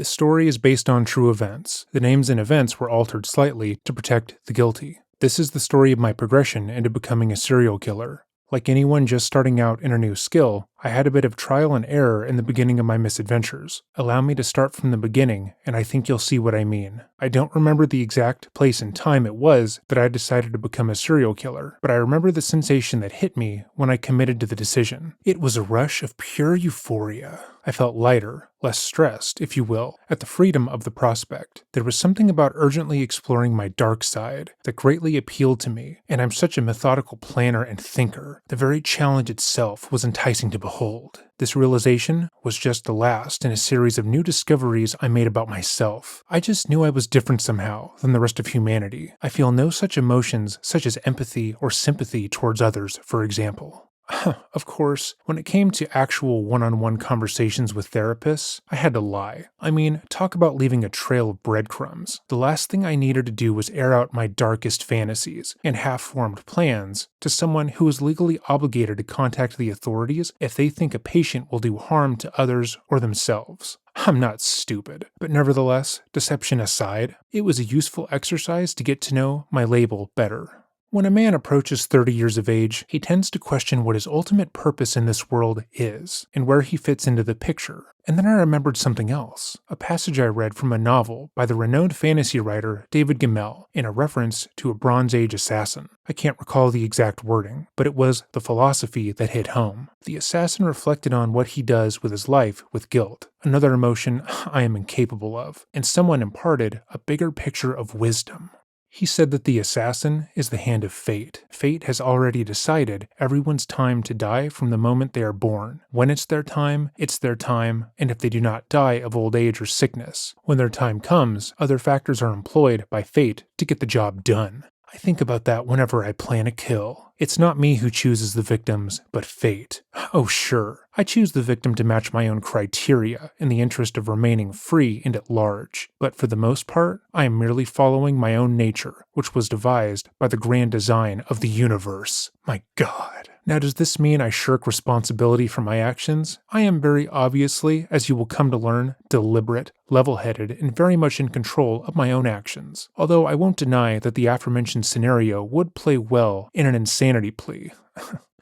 The story is based on true events. The names and events were altered slightly to protect the guilty. This is the story of my progression into becoming a serial killer. Like anyone just starting out in a new skill, I had a bit of trial and error in the beginning of my misadventures. Allow me to start from the beginning, and I think you'll see what I mean. I don't remember the exact place and time it was that I decided to become a serial killer, but I remember the sensation that hit me when I committed to the decision. It was a rush of pure euphoria. I felt lighter, less stressed, if you will, at the freedom of the prospect. There was something about urgently exploring my dark side that greatly appealed to me, and I'm such a methodical planner and thinker. The very challenge itself was enticing to behold. This realization was just the last in a series of new discoveries I made about myself. I just knew I was different somehow than the rest of humanity. I feel no such emotions such as empathy or sympathy towards others, for example. Of course, when it came to actual one-on-one conversations with therapists, I had to lie. I mean, talk about leaving a trail of breadcrumbs. The last thing I needed to do was air out my darkest fantasies and half-formed plans to someone who is legally obligated to contact the authorities if they think a patient will do harm to others or themselves. I'm not stupid, but nevertheless, deception aside, it was a useful exercise to get to know my label better. When a man approaches 30 years of age, he tends to question what his ultimate purpose in this world is, and where he fits into the picture. And then I remembered something else, a passage I read from a novel by the renowned fantasy writer David Gemmell in a reference to a Bronze Age assassin. I can't recall the exact wording, but it was the philosophy that hit home. The assassin reflected on what he does with his life with guilt, another emotion I am incapable of, and someone imparted a bigger picture of wisdom. He said that the assassin is the hand of fate. Fate has already decided everyone's time to die from the moment they are born. When it's their time, and if they do not die of old age or sickness, when their time comes, other factors are employed by fate to get the job done. I think about that whenever I plan a kill. It's not me who chooses the victims, but fate. Oh sure, I choose the victim to match my own criteria in the interest of remaining free and at large. But for the most part, I am merely following my own nature, which was devised by the grand design of the universe. My God. Now does this mean I shirk responsibility for my actions? I am very obviously, as you will come to learn, deliberate, level-headed, and very much in control of my own actions. Although I won't deny that the aforementioned scenario would play well in an insanity plea.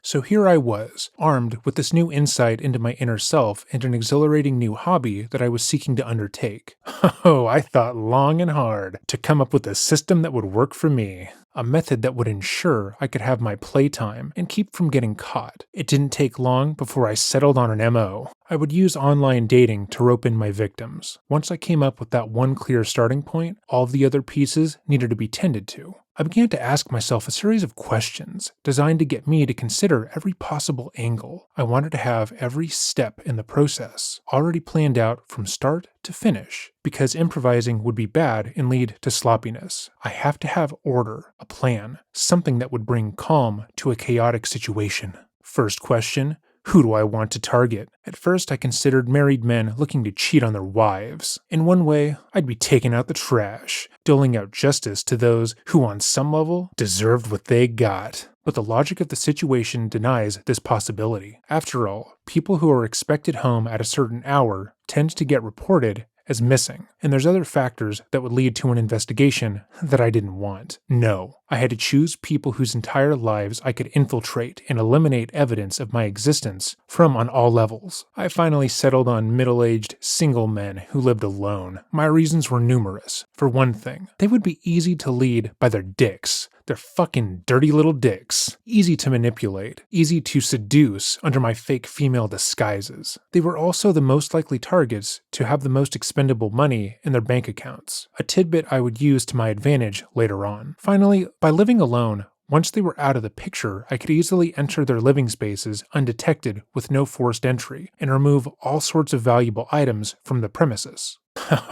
So here I was, armed with this new insight into my inner self and an exhilarating new hobby that I was seeking to undertake. Oh, I thought long and hard to come up with a system that would work for me. A method that would ensure I could have my playtime and keep from getting caught. It didn't take long before I settled on an MO. I would use online dating to rope in my victims. Once I came up with that one clear starting point, all of the other pieces needed to be tended to. I began to ask myself a series of questions designed to get me to consider every possible angle. I wanted to have every step in the process already planned out from start to finish, because improvising would be bad and lead to sloppiness. I have to have order, a plan, something that would bring calm to a chaotic situation. First question. Who do I want to target? At first, I considered married men looking to cheat on their wives. In one way, I'd be taking out the trash, doling out justice to those who, on some level, deserved what they got. But the logic of the situation denies this possibility. After all, people who are expected home at a certain hour tend to get reported as missing, and there's other factors that would lead to an investigation that I didn't want. No, I had to choose people whose entire lives I could infiltrate and eliminate evidence of my existence from on all levels. I finally settled on middle-aged, single men who lived alone. My reasons were numerous. For one thing, they would be easy to lead by their dicks. They're fucking dirty little dicks. Easy to manipulate, easy to seduce under my fake female disguises. They were also the most likely targets to have the most expendable money in their bank accounts, a tidbit I would use to my advantage later on. Finally, by living alone, once they were out of the picture, I could easily enter their living spaces undetected with no forced entry and remove all sorts of valuable items from the premises.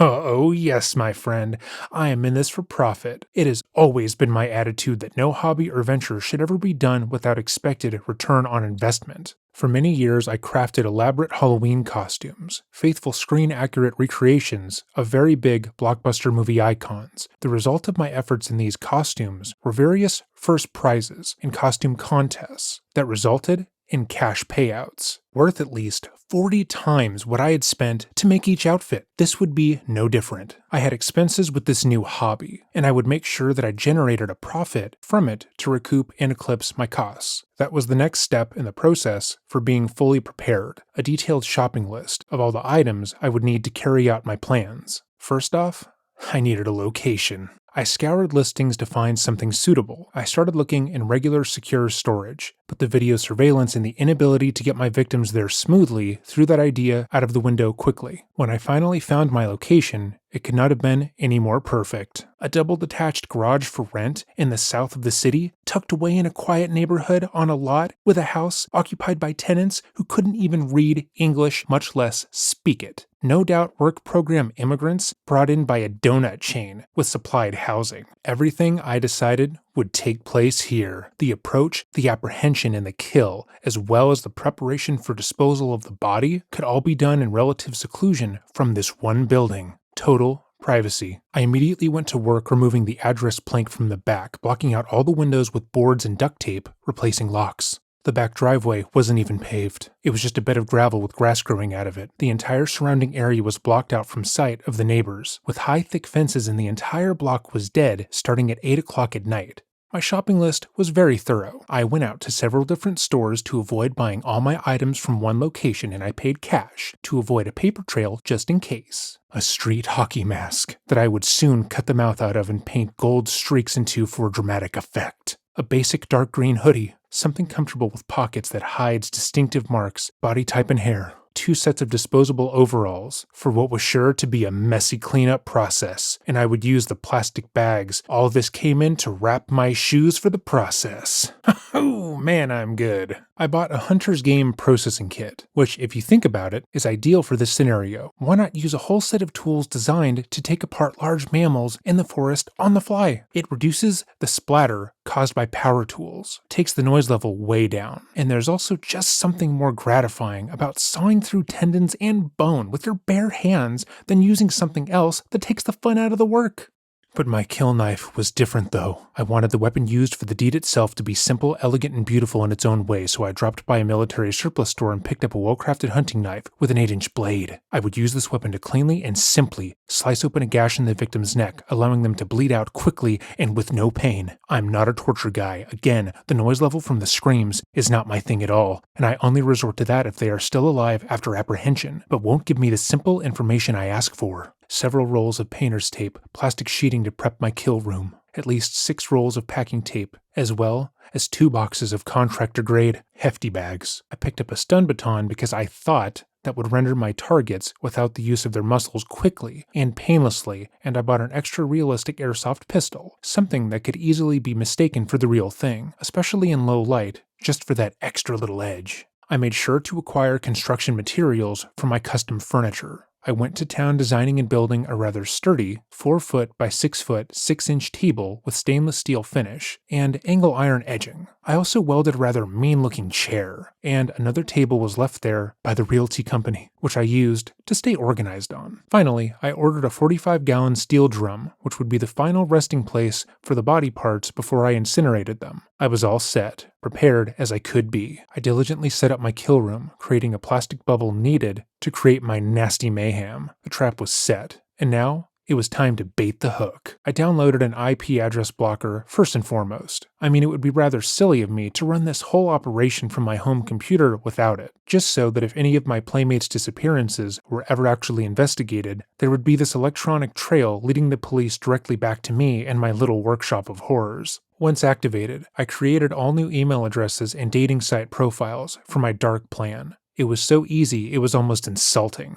Oh yes, my friend, I am in this for profit. It has always been my attitude that no hobby or venture should ever be done without expected return on investment. For many years, I crafted elaborate Halloween costumes, faithful screen-accurate recreations of very big blockbuster movie icons. The result of my efforts in these costumes were various first prizes in costume contests that resulted in cash payouts, worth at least 40 times what I had spent to make each outfit. This would be no different. I had expenses with this new hobby, and I would make sure that I generated a profit from it to recoup and eclipse my costs. That was the next step in the process for being fully prepared, a detailed shopping list of all the items I would need to carry out my plans. First off, I needed a location. I scoured listings to find something suitable. I started looking in regular secure storage, but the video surveillance and the inability to get my victims there smoothly threw that idea out of the window quickly. When I finally found my location, it could not have been any more perfect. A double-detached garage for rent in the south of the city, tucked away in a quiet neighborhood on a lot with a house occupied by tenants who couldn't even read English, much less speak it. No doubt work program immigrants brought in by a donut chain with supplied housing. Everything I decided would take place here. The approach, the apprehension, and the kill, as well as the preparation for disposal of the body, could all be done in relative seclusion from this one building. Total privacy. I immediately went to work removing the address plank from the back, blocking out all the windows with boards and duct tape, replacing locks. The back driveway wasn't even paved. It was just a bed of gravel with grass growing out of it. The entire surrounding area was blocked out from sight of the neighbors, with high, thick fences, and the entire block was dead starting at 8 o'clock at night. My shopping list was very thorough. I went out to several different stores to avoid buying all my items from one location, and I paid cash to avoid a paper trail just in case. A street hockey mask that I would soon cut the mouth out of and paint gold streaks into for dramatic effect. A basic dark green hoodie, something comfortable with pockets that hides distinctive marks, body type, and hair. 2 sets of disposable overalls for what was sure to be a messy cleanup process, and I would use the plastic bags all this came in to wrap my shoes for the process. Oh man, I'm good. I bought a hunter's game processing kit, which, if you think about it, is ideal for this scenario. Why not use a whole set of tools designed to take apart large mammals in the forest on the fly? It reduces the splatter caused by power tools, takes the noise level way down, and there's also just something more gratifying about sawing through tendons and bone with your bare hands than using something else that takes the fun out of the work. But my kill knife was different though. I wanted the weapon used for the deed itself to be simple, elegant, and beautiful in its own way, so I dropped by a military surplus store and picked up a well-crafted hunting knife with an 8-inch blade. I would use this weapon to cleanly and simply slice open a gash in the victim's neck, allowing them to bleed out quickly and with no pain. I'm not a torture guy. Again, the noise level from the screams is not my thing at all, and I only resort to that if they are still alive after apprehension, but won't give me the simple information I ask for. Several rolls of painter's tape, plastic sheeting to prep my kill room, at least 6 rolls of packing tape, as well as 2 boxes of contractor-grade hefty bags. I picked up a stun baton because I thought that would render my targets without the use of their muscles quickly and painlessly, and I bought an extra realistic airsoft pistol, something that could easily be mistaken for the real thing, especially in low light, just for that extra little edge. I made sure to acquire construction materials for my custom furniture. I went to town designing and building a rather sturdy 4-foot by 6-foot 6-inch table with stainless steel finish and angle iron edging. I also welded a rather mean-looking chair, and another table was left there by the realty company, which I used to stay organized on. Finally, I ordered a 45-gallon steel drum, which would be the final resting place for the body parts before I incinerated them. I was all set, prepared as I could be. I diligently set up my kill room, creating a plastic bubble needed to create my nasty mayhem. The trap was set, and now it was time to bait the hook. I downloaded an IP address blocker first and foremost. I mean, it would be rather silly of me to run this whole operation from my home computer without it, just so that if any of my playmates' disappearances were ever actually investigated, there would be this electronic trail leading the police directly back to me and my little workshop of horrors. Once activated, I created all new email addresses and dating site profiles for my dark plan. It was so easy, it was almost insulting.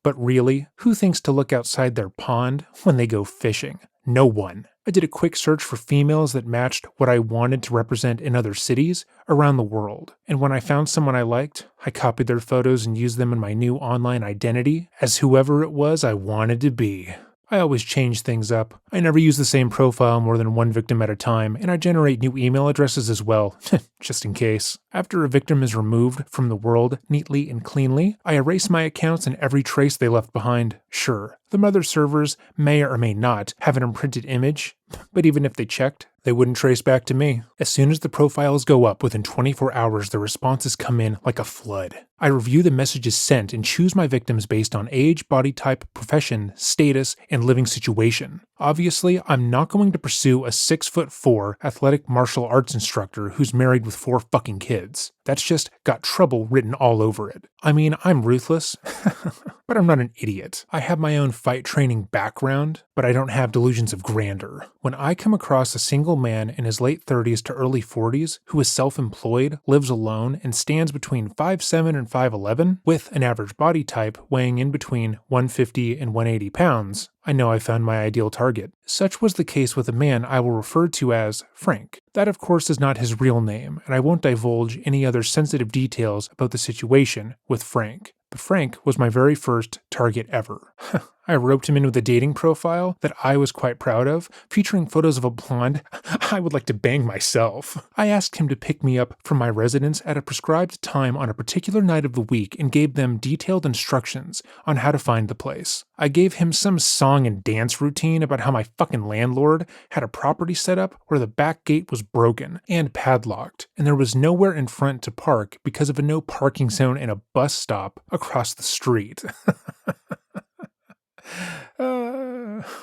But really, who thinks to look outside their pond when they go fishing? No one. I did a quick search for females that matched what I wanted to represent in other cities around the world. And when I found someone I liked, I copied their photos and used them in my new online identity as whoever it was I wanted to be. I always change things up. I never use the same profile more than one victim at a time, and I generate new email addresses as well, just in case. After a victim is removed from the world neatly and cleanly, I erase my accounts and every trace they left behind. Sure, the mother servers may or may not have an imprinted image, but even if they checked, they wouldn't trace back to me. As soon as the profiles go up within 24 hours, the responses come in like a flood. I review the messages sent and choose my victims based on age, body type, profession, status, and living situation. Obviously, I'm not going to pursue a 6'4" athletic martial arts instructor who's married with 4 fucking kids. That's just got trouble written all over it. I mean, I'm ruthless, but I'm not an idiot. I have my own fight training background, but I don't have delusions of grandeur. When I come across a single man in his late 30s to early 40s who is self-employed, lives alone, and stands between 5'7" and 5'11", with an average body type weighing in between 150 and 180 pounds, I know I found my ideal target. Such was the case with a man I will refer to as Frank. That, of course, is not his real name, and I won't divulge any other sensitive details about the situation with Frank. But Frank was my very first target ever. I roped him in with a dating profile that I was quite proud of, featuring photos of a blonde I would like to bang myself. I asked him to pick me up from my residence at a prescribed time on a particular night of the week and gave them detailed instructions on how to find the place. I gave him some song and dance routine about how my fucking landlord had a property set up where the back gate was broken and padlocked, and there was nowhere in front to park because of a no parking zone and a bus stop across the street.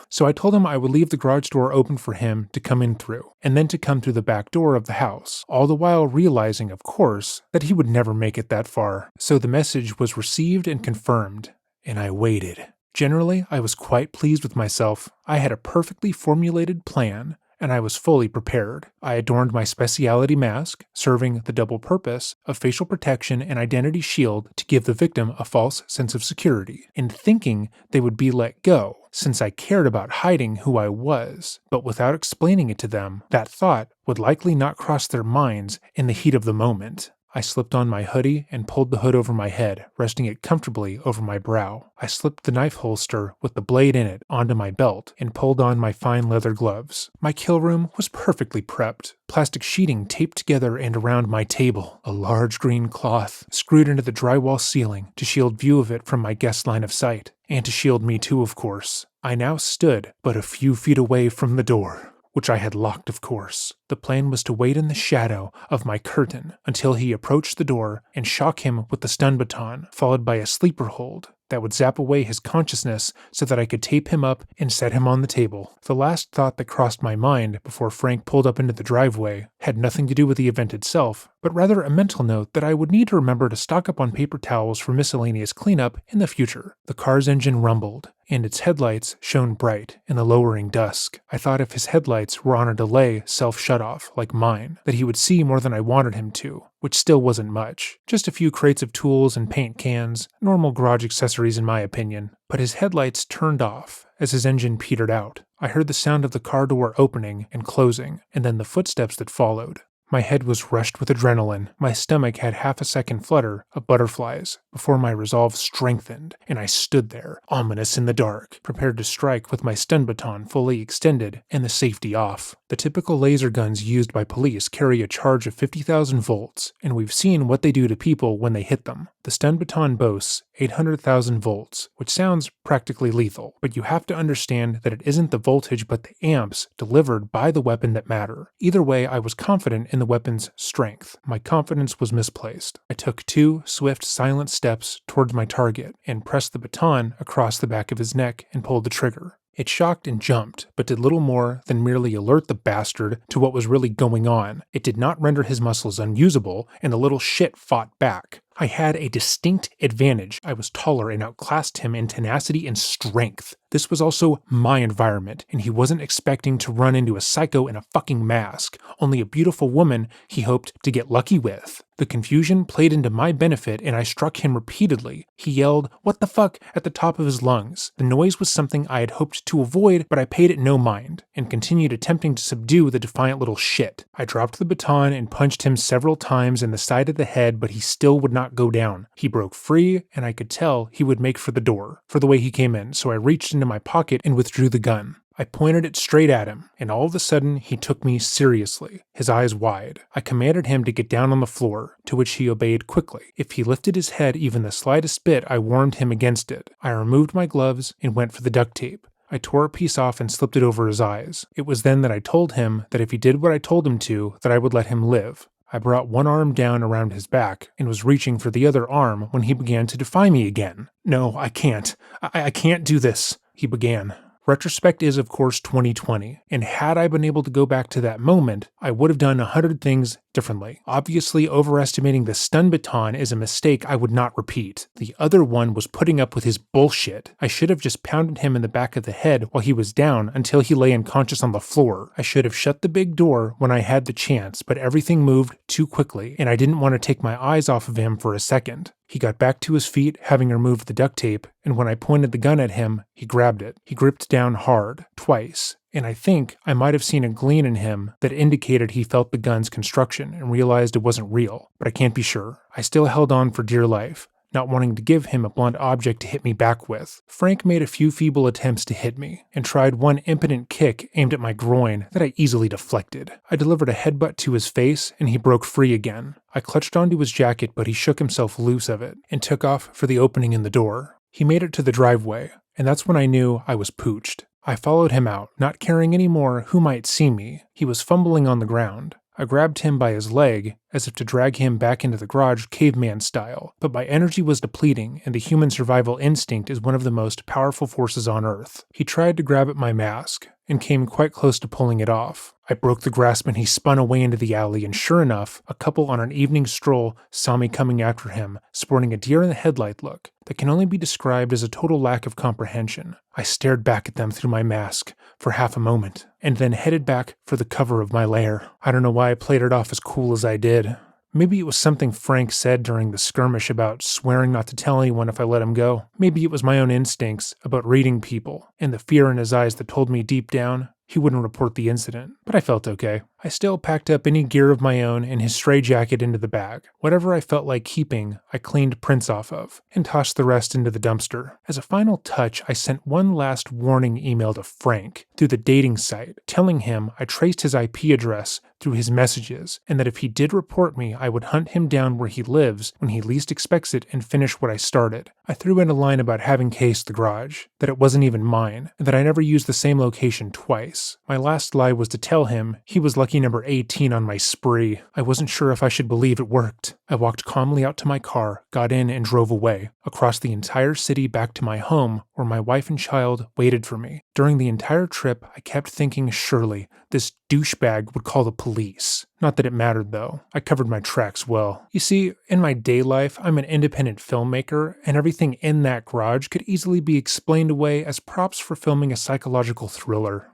So I told him I would leave the garage door open for him to come in through, and then to come through the back door of the house, all the while realizing, of course, that he would never make it that far. So the message was received and confirmed, and I waited. Generally, I was quite pleased with myself. I had a perfectly formulated plan, and I was fully prepared. I adorned my specialty mask, serving the double purpose of facial protection and identity shield to give the victim a false sense of security, and thinking they would be let go, since I cared about hiding who I was. But without explaining it to them, that thought would likely not cross their minds in the heat of the moment. I slipped on my hoodie and pulled the hood over my head, resting it comfortably over my brow. I slipped the knife holster with the blade in it onto my belt and pulled on my fine leather gloves. My kill room was perfectly prepped. Plastic sheeting taped together and around my table. A large green cloth screwed into the drywall ceiling to shield view of it from my guest's line of sight. And to shield me too, of course. I now stood but a few feet away from the door, which I had locked, of course. The plan was to wait in the shadow of my curtain until he approached the door and shock him with the stun baton, followed by a sleeper hold that would zap away his consciousness so that I could tape him up and set him on the table. The last thought that crossed my mind before Frank pulled up into the driveway had nothing to do with the event itself, but rather a mental note that I would need to remember to stock up on paper towels for miscellaneous cleanup in the future. The car's engine rumbled, and its headlights shone bright in the lowering dusk. I thought if his headlights were on a delay self-shutoff like mine, that he would see more than I wanted him to, which still wasn't much. Just a few crates of tools and paint cans, normal garage accessories in my opinion. But his headlights turned off as his engine petered out. I heard the sound of the car door opening and closing, and then the footsteps that followed. My head was rushed with adrenaline. My stomach had half a second flutter of butterflies before my resolve strengthened, and I stood there, ominous in the dark, prepared to strike with my stun baton fully extended and the safety off. The typical laser guns used by police carry a charge of 50,000 volts, and we've seen what they do to people when they hit them. The stun baton boasts 800,000 volts, which sounds practically lethal, but you have to understand that it isn't the voltage but the amps delivered by the weapon that matter. Either way, I was confident in the weapon's strength. My confidence was misplaced. I took 2 swift, silent steps towards my target and pressed the baton across the back of his neck and pulled the trigger. It shocked and jumped, but did little more than merely alert the bastard to what was really going on. It did not render his muscles unusable, and the little shit fought back. I had a distinct advantage. I was taller and outclassed him in tenacity and strength. This was also my environment, and he wasn't expecting to run into a psycho in a fucking mask, only a beautiful woman he hoped to get lucky with. The confusion played into my benefit, and I struck him repeatedly. He yelled, "What the fuck?" at the top of his lungs. The noise was something I had hoped to avoid, but I paid it no mind, and continued attempting to subdue the defiant little shit. I dropped the baton and punched him several times in the side of the head, but he still would not go down. He broke free, and I could tell he would make for the door, for the way he came in, so I reached into my pocket and withdrew the gun. I pointed it straight at him, and all of a sudden he took me seriously, his eyes wide. I commanded him to get down on the floor, to which he obeyed quickly. If he lifted his head even the slightest bit, I warned him against it. I removed my gloves and went for the duct tape. I tore a piece off and slipped it over his eyes. It was then that I told him that if he did what I told him to, that I would let him live. I brought one arm down around his back and was reaching for the other arm when he began to defy me again. "No, I can't. I can't do this," he began. Retrospect is, of course, 2020, and had I been able to go back to that moment, I would have done 100 things differently. Obviously, overestimating the stun baton is a mistake I would not repeat. The other one was putting up with his bullshit. I should have just pounded him in the back of the head while he was down until he lay unconscious on the floor. I should have shut the big door when I had the chance, but everything moved too quickly, and I didn't want to take my eyes off of him for a second. He got back to his feet, having removed the duct tape, and when I pointed the gun at him, he grabbed it. He gripped down hard, twice, and I think I might have seen a gleam in him that indicated he felt the gun's construction and realized it wasn't real, but I can't be sure. I still held on for dear life, not wanting to give him a blunt object to hit me back with. Frank made a few feeble attempts to hit me, and tried one impotent kick aimed at my groin that I easily deflected. I delivered a headbutt to his face, and he broke free again. I clutched onto his jacket, but he shook himself loose of it, and took off for the opening in the door. He made it to the driveway, and that's when I knew I was pooched. I followed him out, not caring anymore who might see me. He was fumbling on the ground. I grabbed him by his leg, as if to drag him back into the garage caveman style, but my energy was depleting, and the human survival instinct is one of the most powerful forces on Earth. He tried to grab at my mask, and came quite close to pulling it off. I broke the grasp and he spun away into the alley, and sure enough, a couple on an evening stroll saw me coming after him, sporting a deer-in-the-headlight look that can only be described as a total lack of comprehension. I stared back at them through my mask for half a moment, and then headed back for the cover of my lair. I don't know why I played it off as cool as I did. Maybe it was something Frank said during the skirmish about swearing not to tell anyone if I let him go. Maybe it was my own instincts about reading people, and the fear in his eyes that told me deep down he wouldn't report the incident. But I felt okay. I still packed up any gear of my own and his stray jacket into the bag. Whatever I felt like keeping, I cleaned prints off of, and tossed the rest into the dumpster. As a final touch, I sent one last warning email to Frank through the dating site, telling him I traced his IP address through his messages, and that if he did report me, I would hunt him down where he lives when he least expects it and finish what I started. I threw in a line about having cased the garage, that it wasn't even mine, and that I never used the same location twice. My last lie was to tell him he was lucky number 18 on my spree. I wasn't sure if I should believe it worked. I walked calmly out to my car, got in, and drove away, across the entire city back to my home, where my wife and child waited for me. During the entire trip, I kept thinking surely this douchebag would call the police. Not that it mattered, though. I covered my tracks well. You see, in my day life, I'm an independent filmmaker, and everything in that garage could easily be explained away as props for filming a psychological thriller.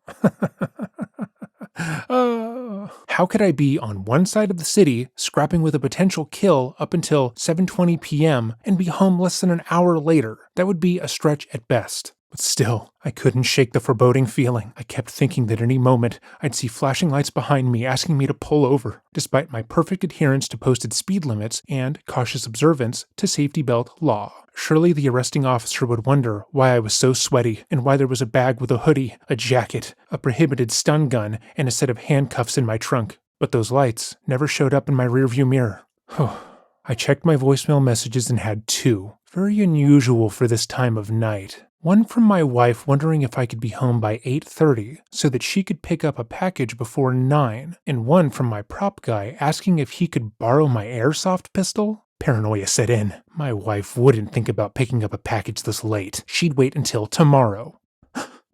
How could I be on one side of the city, scrapping with a potential kill up until 7:20 p.m., and be home less than an hour later? That would be a stretch at best. But still, I couldn't shake the foreboding feeling. I kept thinking that any moment I'd see flashing lights behind me asking me to pull over, despite my perfect adherence to posted speed limits and cautious observance to safety belt law. Surely the arresting officer would wonder why I was so sweaty and why there was a bag with a hoodie, a jacket, a prohibited stun gun, and a set of handcuffs in my trunk. But those lights never showed up in my rearview mirror. I checked my voicemail messages and had two. Very unusual for this time of night. One from my wife wondering if I could be home by 8:30 so that she could pick up a package before 9, and one from my prop guy asking if he could borrow my airsoft pistol. Paranoia set in. My wife wouldn't think about picking up a package this late. She'd wait until tomorrow.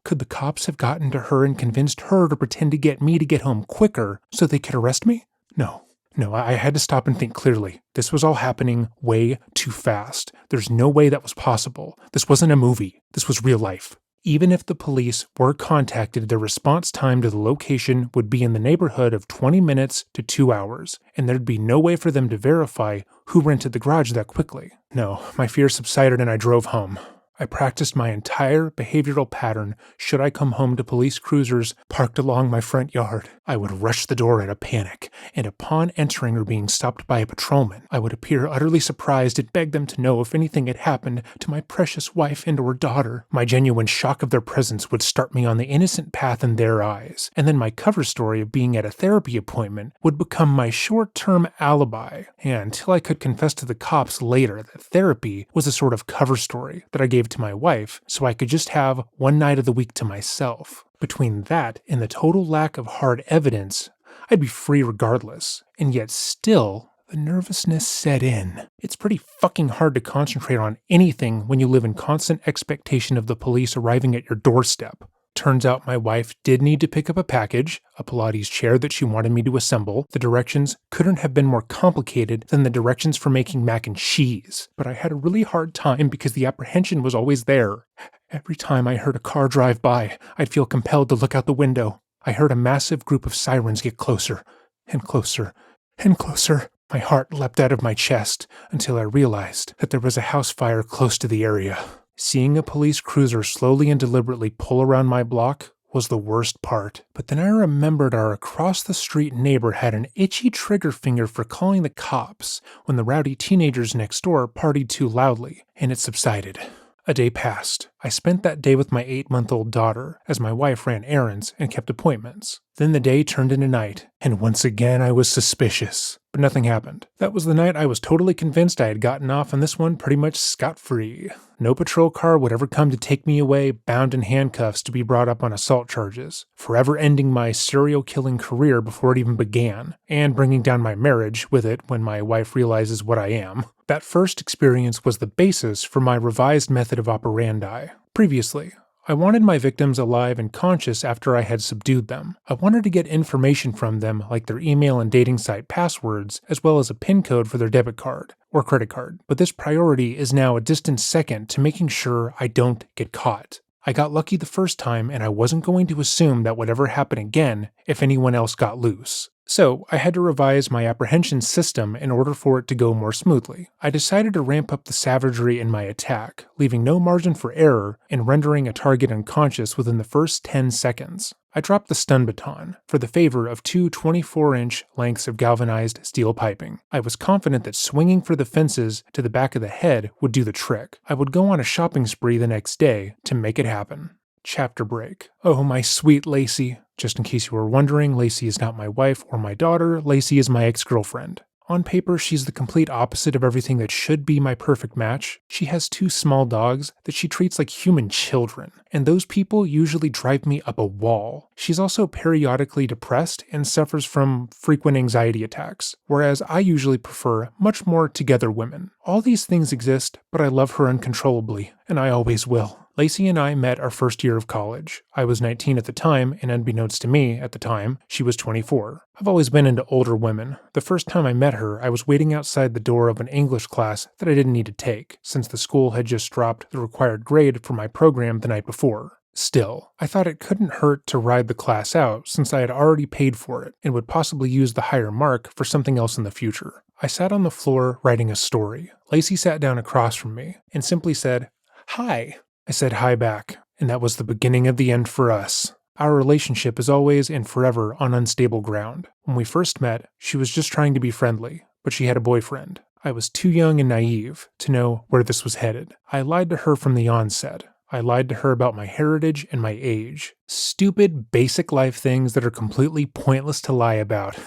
Could the cops have gotten to her and convinced her to pretend to get me to get home quicker so they could arrest me? No, I had to stop and think clearly. This was all happening way too fast. There's no way that was possible. This wasn't a movie. This was real life. Even if the police were contacted, their response time to the location would be in the neighborhood of 20 minutes to 2 hours, and there'd be no way for them to verify who rented the garage that quickly. No, my fear subsided and I drove home. I practiced my entire behavioral pattern should I come home to police cruisers parked along my front yard. I would rush the door in a panic, and upon entering or being stopped by a patrolman, I would appear utterly surprised and beg them to know if anything had happened to my precious wife and or daughter. My genuine shock of their presence would start me on the innocent path in their eyes, and then my cover story of being at a therapy appointment would become my short-term alibi, until I could confess to the cops later that therapy was a sort of cover story that I gave to my wife so I could just have one night of the week to myself. Between that and the total lack of hard evidence, I'd be free regardless, and yet still, the nervousness set in. It's pretty fucking hard to concentrate on anything when you live in constant expectation of the police arriving at your doorstep. Turns out my wife did need to pick up a package, a Pilates chair that she wanted me to assemble. The directions couldn't have been more complicated than the directions for making mac and cheese. But I had a really hard time because the apprehension was always there. Every time I heard a car drive by, I'd feel compelled to look out the window. I heard a massive group of sirens get closer, and closer, and closer. My heart leapt out of my chest until I realized that there was a house fire close to the area. Seeing a police cruiser slowly and deliberately pull around my block was the worst part. But then I remembered our across-the-street neighbor had an itchy trigger finger for calling the cops when the rowdy teenagers next door partied too loudly, and it subsided. A day passed. I spent that day with my 8-month-old daughter, as my wife ran errands and kept appointments. Then the day turned into night, and once again I was suspicious. But nothing happened. That was the night I was totally convinced I had gotten off on this one pretty much scot-free. No patrol car would ever come to take me away, bound in handcuffs to be brought up on assault charges, forever ending my serial-killing career before it even began, and bringing down my marriage with it when my wife realizes what I am. That first experience was the basis for my revised method of operandi. Previously, I wanted my victims alive and conscious after I had subdued them. I wanted to get information from them like their email and dating site passwords, as well as a PIN code for their debit card or credit card. But this priority is now a distant second to making sure I don't get caught. I got lucky the first time, and I wasn't going to assume that would ever happen again if anyone else got loose. So, I had to revise my apprehension system in order for it to go more smoothly. I decided to ramp up the savagery in my attack, leaving no margin for error and rendering a target unconscious within the first 10 seconds. I dropped the stun baton for the favor of 2 24-inch lengths of galvanized steel piping. I was confident that swinging for the fences to the back of the head would do the trick. I would go on a shopping spree the next day to make it happen. Chapter break. Oh, my sweet Lacey. Just in case you were wondering, Lacey is not my wife or my daughter. Lacey is my ex-girlfriend. On paper, she's the complete opposite of everything that should be my perfect match. She has 2 small dogs that she treats like human children, and those people usually drive me up a wall. She's also periodically depressed and suffers from frequent anxiety attacks, whereas I usually prefer much more together women. All these things exist, but I love her uncontrollably, and I always will. Lacey and I met our first year of college. I was 19 at the time, and unbeknownst to me at the time, she was 24. I've always been into older women. The first time I met her, I was waiting outside the door of an English class that I didn't need to take, since the school had just dropped the required grade for my program the night before. Still, I thought it couldn't hurt to ride the class out since I had already paid for it and would possibly use the higher mark for something else in the future. I sat on the floor writing a story. Lacey sat down across from me and simply said, "Hi." I said hi back, and that was the beginning of the end for us. Our relationship is always and forever on unstable ground. When we first met, she was just trying to be friendly, but she had a boyfriend. I was too young and naive to know where this was headed. I lied to her from the onset. I lied to her about my heritage and my age. Stupid, basic life things that are completely pointless to lie about.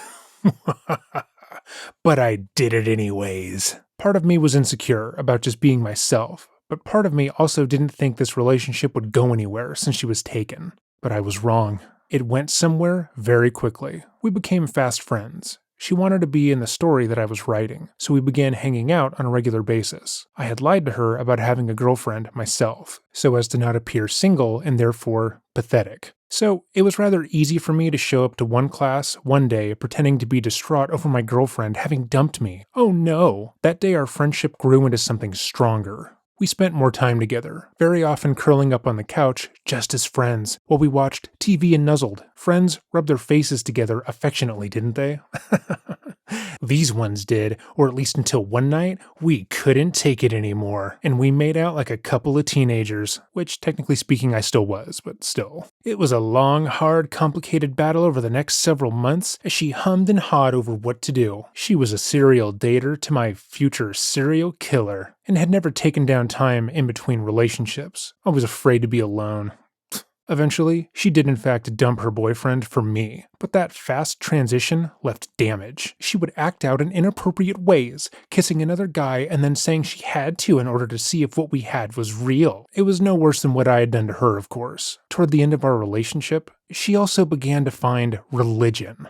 But I did it anyways. Part of me was insecure about just being myself. But part of me also didn't think this relationship would go anywhere since she was taken. But I was wrong. It went somewhere very quickly. We became fast friends. She wanted to be in the story that I was writing, so we began hanging out on a regular basis. I had lied to her about having a girlfriend myself, so as to not appear single and therefore pathetic. So it was rather easy for me to show up to one class one day pretending to be distraught over my girlfriend having dumped me. Oh no! That day our friendship grew into something stronger. We spent more time together, very often curling up on the couch, just as friends, while we watched TV and nuzzled. Friends rubbed their faces together affectionately, didn't they? These ones did, or at least until one night, we couldn't take it anymore, and we made out like a couple of teenagers, which technically speaking I still was, but still. It was a long, hard, complicated battle over the next several months as she hummed and hawed over what to do. She was a serial dater to my future serial killer, and had never taken down time in between relationships. I was afraid to be alone. Eventually, she did in fact dump her boyfriend for me, but that fast transition left damage. She would act out in inappropriate ways, kissing another guy and then saying she had to in order to see if what we had was real. It was no worse than what I had done to her, of course. Toward the end of our relationship, she also began to find religion.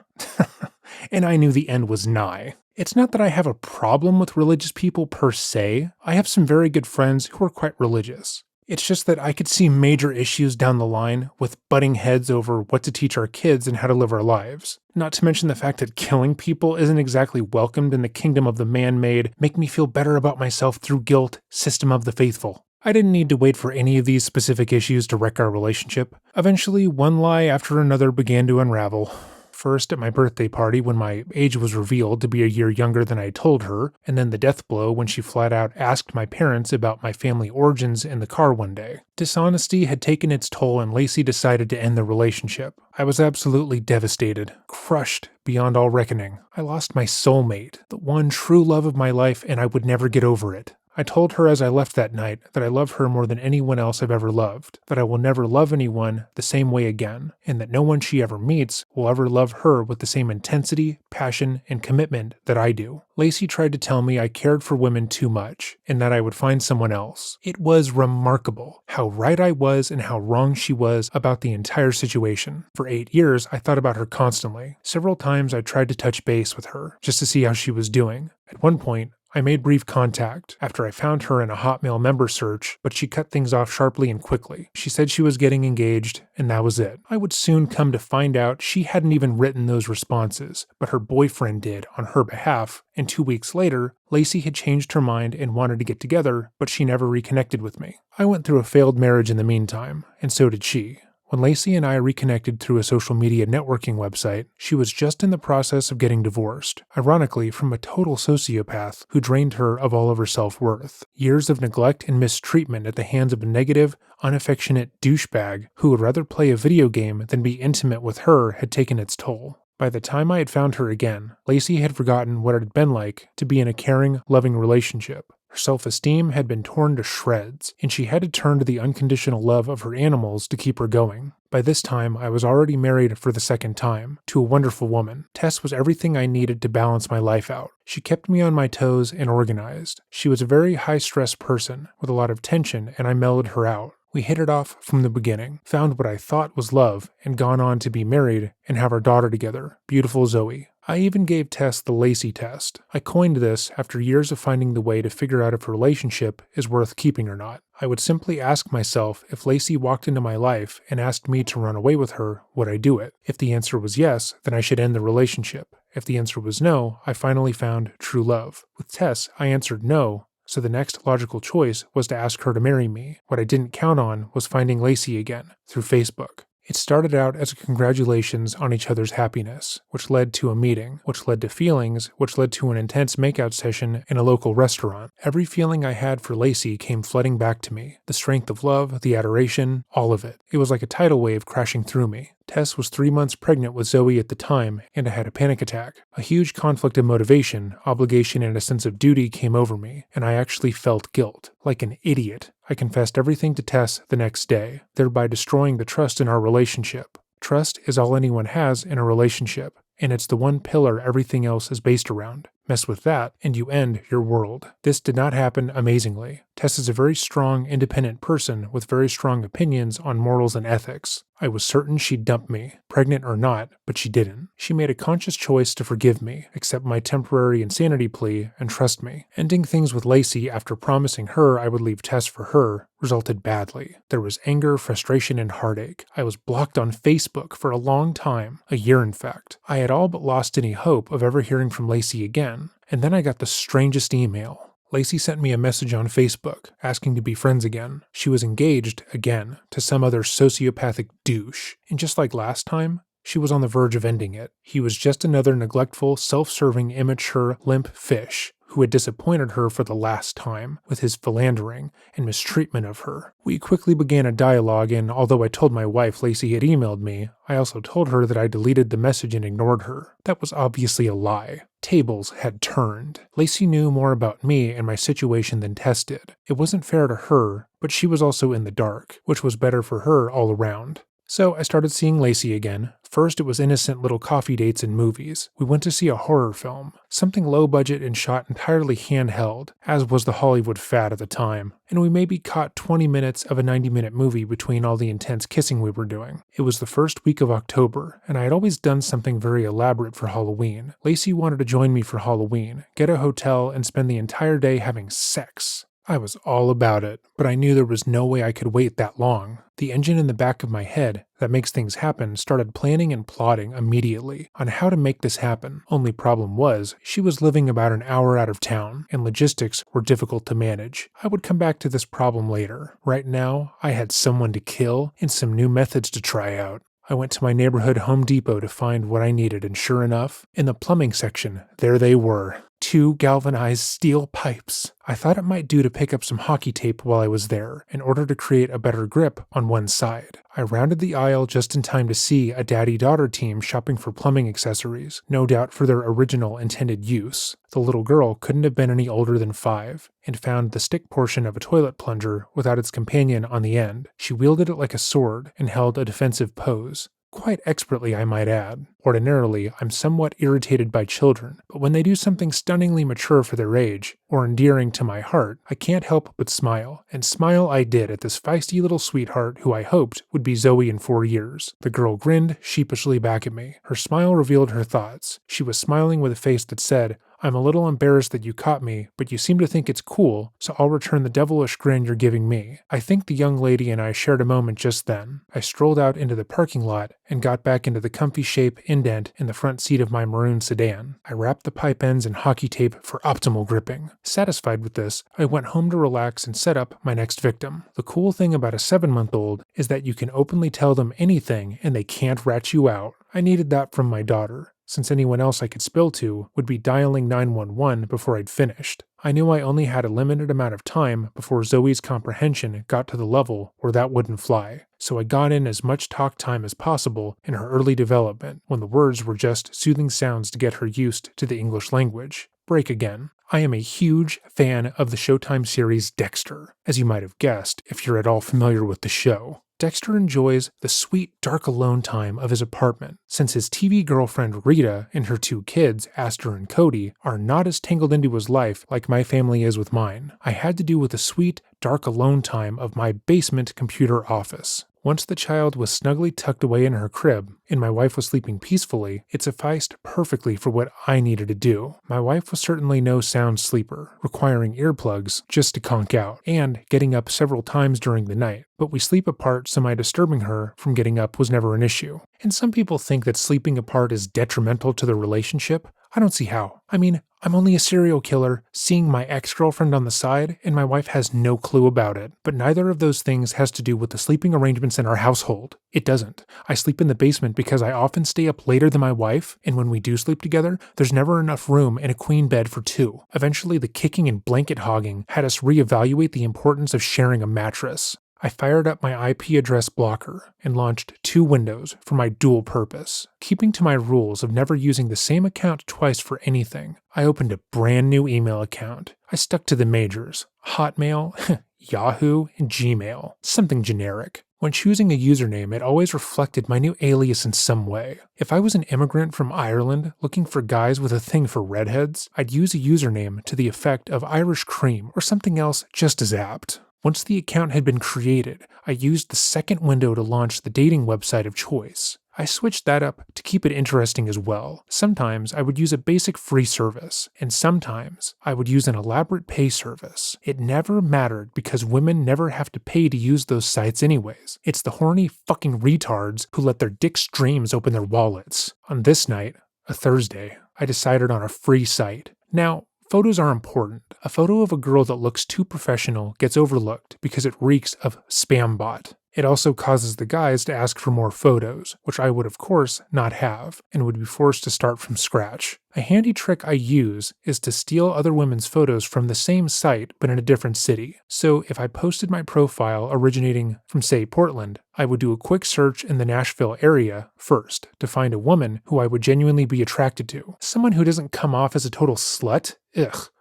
And I knew the end was nigh. It's not that I have a problem with religious people per se. I have some very good friends who are quite religious. It's just that I could see major issues down the line with butting heads over what to teach our kids and how to live our lives. Not to mention the fact that killing people isn't exactly welcomed in the kingdom of the man-made, make me feel better about myself through guilt system of the faithful. I didn't need to wait for any of these specific issues to wreck our relationship. Eventually, one lie after another began to unravel. First at my birthday party when my age was revealed to be a year younger than I told her, and then the death blow when she flat out asked my parents about my family origins in the car one day. Dishonesty had taken its toll and Lacey decided to end the relationship. I was absolutely devastated, crushed beyond all reckoning. I lost my soulmate, the one true love of my life, and I would never get over it. I told her as I left that night that I love her more than anyone else I've ever loved, that I will never love anyone the same way again, and that no one she ever meets will ever love her with the same intensity, passion, and commitment that I do. Lacey tried to tell me I cared for women too much, and that I would find someone else. It was remarkable how right I was and how wrong she was about the entire situation. For 8 years, I thought about her constantly. Several times I tried to touch base with her, just to see how she was doing. At one point, I made brief contact after I found her in a Hotmail member search, but she cut things off sharply and quickly. She said she was getting engaged, and that was it. I would soon come to find out she hadn't even written those responses, but her boyfriend did on her behalf, and 2 weeks later, Lacey had changed her mind and wanted to get together, but she never reconnected with me. I went through a failed marriage in the meantime, and so did she. When Lacey and I reconnected through a social media networking website, she was just in the process of getting divorced, ironically from a total sociopath who drained her of all of her self-worth. Years of neglect and mistreatment at the hands of a negative, unaffectionate douchebag who would rather play a video game than be intimate with her had taken its toll. By the time I had found her again, Lacey had forgotten what it had been like to be in a caring, loving relationship. Her self-esteem had been torn to shreds, and she had to turn to the unconditional love of her animals to keep her going. By this time, I was already married for the second time, to a wonderful woman. Tess was everything I needed to balance my life out. She kept me on my toes and organized. She was a very high-stress person, with a lot of tension, and I mellowed her out. We hit it off from the beginning, found what I thought was love, and gone on to be married and have our daughter together, beautiful Zoe. I even gave Tess the Lacey test. I coined this after years of finding the way to figure out if a relationship is worth keeping or not. I would simply ask myself if Lacey walked into my life and asked me to run away with her, would I do it? If the answer was yes, then I should end the relationship. If the answer was no, I finally found true love. With Tess, I answered no, so the next logical choice was to ask her to marry me. What I didn't count on was finding Lacey again, through Facebook. It started out as a congratulations on each other's happiness, which led to a meeting, which led to feelings, which led to an intense makeout session in a local restaurant. Every feeling I had for Lacey came flooding back to me. The strength of love, the adoration, all of it. It was like a tidal wave crashing through me. Tess was 3 months pregnant with Zoe at the time, and I had a panic attack. A huge conflict of motivation, obligation, and a sense of duty came over me, and I actually felt guilt. Like an idiot, I confessed everything to Tess the next day, thereby destroying the trust in our relationship. Trust is all anyone has in a relationship, and it's the one pillar everything else is based around. Mess with that, and you end your world. This did not happen amazingly. Tess is a very strong, independent person with very strong opinions on morals and ethics. I was certain she'd dump me, pregnant or not, but she didn't. She made a conscious choice to forgive me, accept my temporary insanity plea, and trust me. Ending things with Lacey after promising her I would leave Tess for her resulted badly. There was anger, frustration, and heartache. I was blocked on Facebook for a long time, a year in fact. I had all but lost any hope of ever hearing from Lacey again, and then I got the strangest email. Lacey sent me a message on Facebook, asking to be friends again. She was engaged, again, to some other sociopathic douche. And just like last time, She was on the verge of ending it. He was just another neglectful, self-serving, immature, limp fish who had disappointed her for the last time with his philandering and mistreatment of her. We quickly began a dialogue, and although I told my wife Lacey had emailed me, I also told her that I deleted the message and ignored her. That was obviously a lie. Tables had turned. Lacey knew more about me and my situation than Tess did. It wasn't fair to her, but she was also in the dark, which was better for her all around. So I started seeing Lacey again. First, it was innocent little coffee dates and movies. We went to see a horror film, something low budget and shot entirely handheld, as was the Hollywood fad at the time, and we maybe caught 20 minutes of a 90-minute movie between all the intense kissing we were doing. It was the first week of October, and I had always done something very elaborate for Halloween. Lacey wanted to join me for Halloween, get a hotel, and spend the entire day having sex. I was all about it, but I knew there was no way I could wait that long. The engine in the back of my head that makes things happen started planning and plotting immediately on how to make this happen. Only problem was, she was living about an hour out of town, and logistics were difficult to manage. I would come back to this problem later. Right now, I had someone to kill and some new methods to try out. I went to my neighborhood Home Depot to find what I needed, and sure enough, in the plumbing section, there they were. 2 galvanized steel pipes. I thought it might do to pick up some hockey tape while I was there, in order to create a better grip on one side. I rounded the aisle just in time to see a daddy-daughter team shopping for plumbing accessories, no doubt for their original intended use. The little girl couldn't have been any older than 5, and found the stick portion of a toilet plunger without its companion on the end. She wielded it like a sword and held a defensive pose. Quite expertly, I might add. Ordinarily, I'm somewhat irritated by children, but when they do something stunningly mature for their age, or endearing to my heart, I can't help but smile. And smile I did at this feisty little sweetheart who I hoped would be Zoe in 4 years. The girl grinned sheepishly back at me. Her smile revealed her thoughts. She was smiling with a face that said, "I'm a little embarrassed that you caught me, but you seem to think it's cool, so I'll return the devilish grin you're giving me." I think the young lady and I shared a moment just then. I strolled out into the parking lot and got back into the comfy shape indent in the front seat of my maroon sedan. I wrapped the pipe ends in hockey tape for optimal gripping. Satisfied with this, I went home to relax and set up my next victim. The cool thing about a 7-month-old is that you can openly tell them anything and they can't rat you out. I needed that from my daughter, since anyone else I could spill to would be dialing 911 before I'd finished. I knew I only had a limited amount of time before Zoe's comprehension got to the level where that wouldn't fly, so I got in as much talk time as possible in her early development when the words were just soothing sounds to get her used to the English language. Break again. I am a huge fan of the Showtime series Dexter, as you might have guessed if you're at all familiar with the show. Dexter enjoys the sweet, dark alone time of his apartment, since his TV girlfriend Rita and her 2 kids, Astor and Cody, are not as tangled into his life like my family is with mine. I had to do with the sweet, dark alone time of my basement computer office. Once the child was snugly tucked away in her crib, and my wife was sleeping peacefully, it sufficed perfectly for what I needed to do. My wife was certainly no sound sleeper, requiring earplugs just to conk out, and getting up several times during the night, but we sleep apart, so my disturbing her from getting up was never an issue. And some people think that sleeping apart is detrimental to the relationship. I don't see how. I mean, I'm only a serial killer seeing my ex-girlfriend on the side, and my wife has no clue about it. But neither of those things has to do with the sleeping arrangements in our household. It doesn't. I sleep in the basement because I often stay up later than my wife, and when we do sleep together, there's never enough room in a queen bed for 2. Eventually, the kicking and blanket hogging had us reevaluate the importance of sharing a mattress. I fired up my IP address blocker and launched 2 windows for my dual purpose. Keeping to my rules of never using the same account twice for anything, I opened a brand new email account. I stuck to the majors: Hotmail, Yahoo, and Gmail, something generic. When choosing a username, it always reflected my new alias in some way. If I was an immigrant from Ireland looking for guys with a thing for redheads, I'd use a username to the effect of Irish Cream or something else just as apt. Once the account had been created, I used the second window to launch the dating website of choice. I switched that up to keep it interesting as well. Sometimes I would use a basic free service, and sometimes I would use an elaborate pay service. It never mattered because women never have to pay to use those sites anyways. It's the horny fucking retards who let their dick's dreams open their wallets. On this night, a Thursday, I decided on a free site. Now, photos are important. A photo of a girl that looks too professional gets overlooked because it reeks of spam bot. It also causes the guys to ask for more photos, which I would of course not have, and would be forced to start from scratch. A handy trick I use is to steal other women's photos from the same site but in a different city. So if I posted my profile originating from, say, Portland, I would do a quick search in the Nashville area first to find a woman who I would genuinely be attracted to. Someone who doesn't come off as a total slut,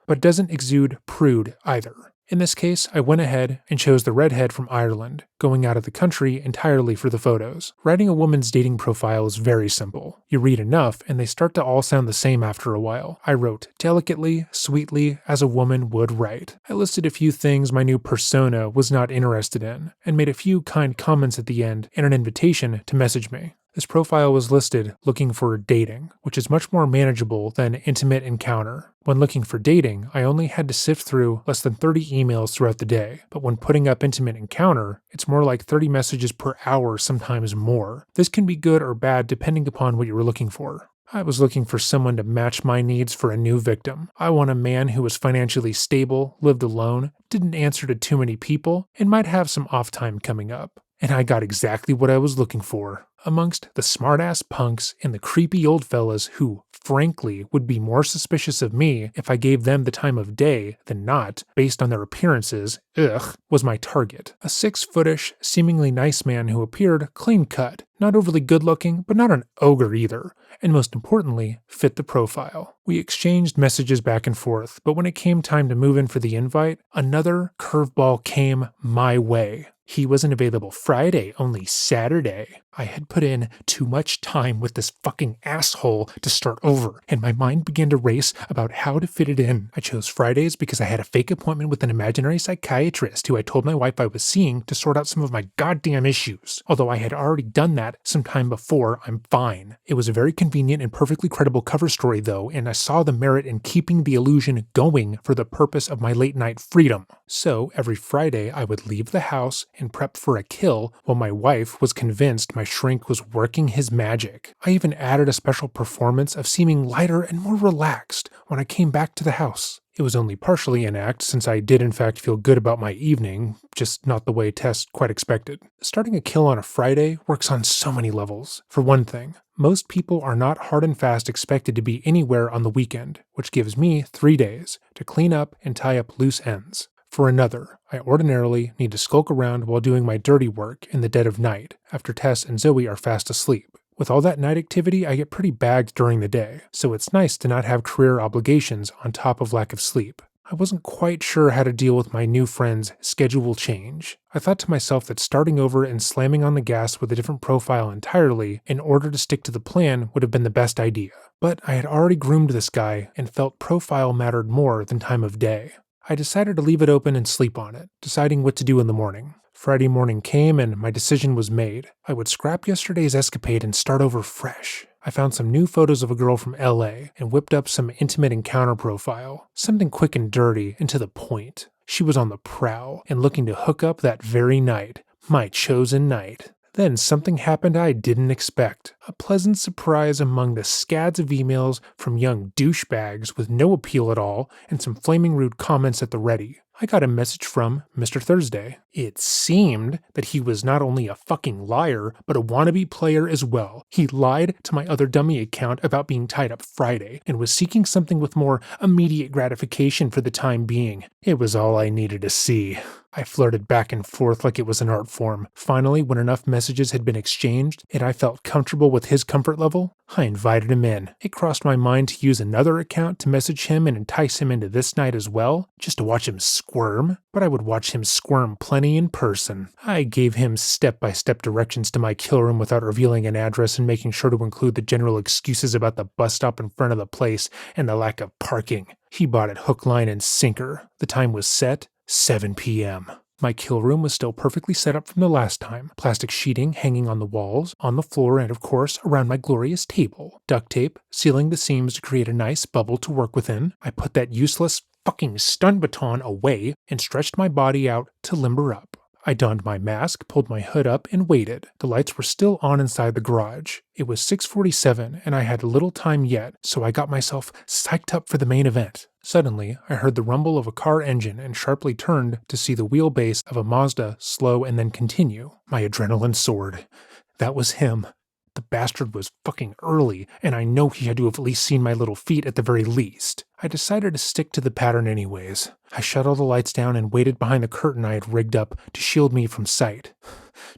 but doesn't exude prude either. In this case, I went ahead and chose the redhead from Ireland, going out of the country entirely for the photos. Writing a woman's dating profile is very simple. You read enough, and they start to all sound the same after a while. I wrote delicately, sweetly, as a woman would write. I listed a few things my new persona was not interested in, and made a few kind comments at the end and an invitation to message me. This profile was listed looking for dating, which is much more manageable than intimate encounter. When looking for dating, I only had to sift through less than 30 emails throughout the day, but when putting up intimate encounter, it's more like 30 messages per hour, sometimes more. This can be good or bad depending upon what you were looking for. I was looking for someone to match my needs for a new victim. I want a man who was financially stable, lived alone, didn't answer to too many people, and might have some off time coming up. And I got exactly what I was looking for. Amongst the smartass punks and the creepy old fellas who, frankly, would be more suspicious of me if I gave them the time of day than not, based on their appearances, was my target. A 6-footish, seemingly nice man who appeared clean-cut, not overly good-looking, but not an ogre either, and most importantly, fit the profile. We exchanged messages back and forth, but when it came time to move in for the invite, another curveball came my way. He wasn't available Friday, only Saturday. I had put in too much time with this fucking asshole to start over, and my mind began to race about how to fit it in. I chose Fridays because I had a fake appointment with an imaginary psychiatrist who I told my wife I was seeing to sort out some of my goddamn issues. Although I had already done that some time before, I'm fine. It was a very convenient and perfectly credible cover story though, and I saw the merit in keeping the illusion going for the purpose of my late night freedom. So every Friday I would leave the house and prep for a kill while my wife was convinced my shrink was working his magic. I even added a special performance of seeming lighter and more relaxed when I came back to the house. It was only partially an act since I did in fact feel good about my evening, just not the way Tess quite expected. Starting a kill on a Friday works on so many levels. For one thing, most people are not hard and fast expected to be anywhere on the weekend, which gives me 3 days to clean up and tie up loose ends. For another, I ordinarily need to skulk around while doing my dirty work in the dead of night, after Tess and Zoe are fast asleep. With all that night activity, I get pretty bagged during the day, so it's nice to not have career obligations on top of lack of sleep. I wasn't quite sure how to deal with my new friend's schedule change. I thought to myself that starting over and slamming on the gas with a different profile entirely in order to stick to the plan would have been the best idea. But I had already groomed this guy and felt profile mattered more than time of day. I decided to leave it open and sleep on it, deciding what to do in the morning. Friday morning came and my decision was made. I would scrap yesterday's escapade and start over fresh. I found some new photos of a girl from LA and whipped up some intimate encounter profile. Something quick and dirty and to the point. She was on the prowl and looking to hook up that very night. My chosen night. Then something happened I didn't expect. A pleasant surprise among the scads of emails from young douchebags with no appeal at all and some flaming rude comments at the ready. I got a message from Mr. Thursday. It seemed that he was not only a fucking liar, but a wannabe player as well. He lied to my other dummy account about being tied up Friday and was seeking something with more immediate gratification for the time being. It was all I needed to see. I flirted back and forth like it was an art form. Finally, when enough messages had been exchanged and I felt comfortable with his comfort level, I invited him in. It crossed my mind to use another account to message him and entice him into this night as well, just to watch him squirm, but I would watch him squirm plenty in person. I gave him step-by-step directions to my kill room without revealing an address and making sure to include the general excuses about the bus stop in front of the place and the lack of parking. He bought it hook, line, and sinker. The time was set. 7 p.m. My kill room was still perfectly set up from the last time. Plastic sheeting hanging on the walls, on the floor, and of course, around my glorious table. Duct tape sealing the seams to create a nice bubble to work within. I put that useless fucking stun baton away and stretched my body out to limber up. I donned my mask, pulled my hood up, and waited. The lights were still on inside the garage. It was 6:47, and I had little time yet, so I got myself psyched up for the main event. Suddenly, I heard the rumble of a car engine and sharply turned to see the wheelbase of a Mazda slow and then continue. My adrenaline soared. That was him. The bastard was fucking early, and I know he had to have at least seen my little feet at the very least. I decided to stick to the pattern anyways. I shut all the lights down and waited behind the curtain I had rigged up to shield me from sight.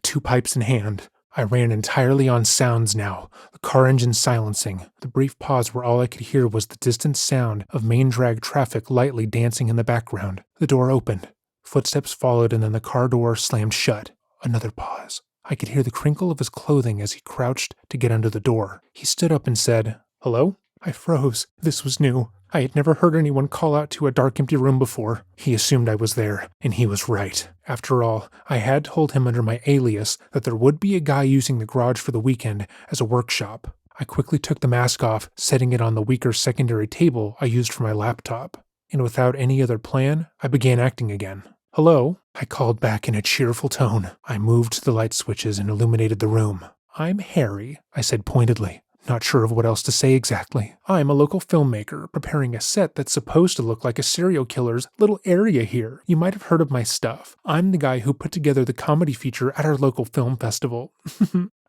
2 pipes in hand. I ran entirely on sounds now, the car engine silencing. The brief pause where all I could hear was the distant sound of main drag traffic lightly dancing in the background. The door opened. Footsteps followed, and then the car door slammed shut. Another pause. I could hear the crinkle of his clothing as he crouched to get under the door. He stood up and said, "Hello?" I froze. This was new. I had never heard anyone call out to a dark, empty room before. He assumed I was there, and he was right. After all, I had told him under my alias that there would be a guy using the garage for the weekend as a workshop. I quickly took the mask off, setting it on the weaker secondary table I used for my laptop. And without any other plan, I began acting again. "Hello?" I called back in a cheerful tone. I moved the light switches and illuminated the room. "I'm Harry," I said pointedly, not sure of what else to say exactly. "I'm a local filmmaker, preparing a set that's supposed to look like a serial killer's little area here. You might have heard of my stuff. I'm the guy who put together the comedy feature at our local film festival."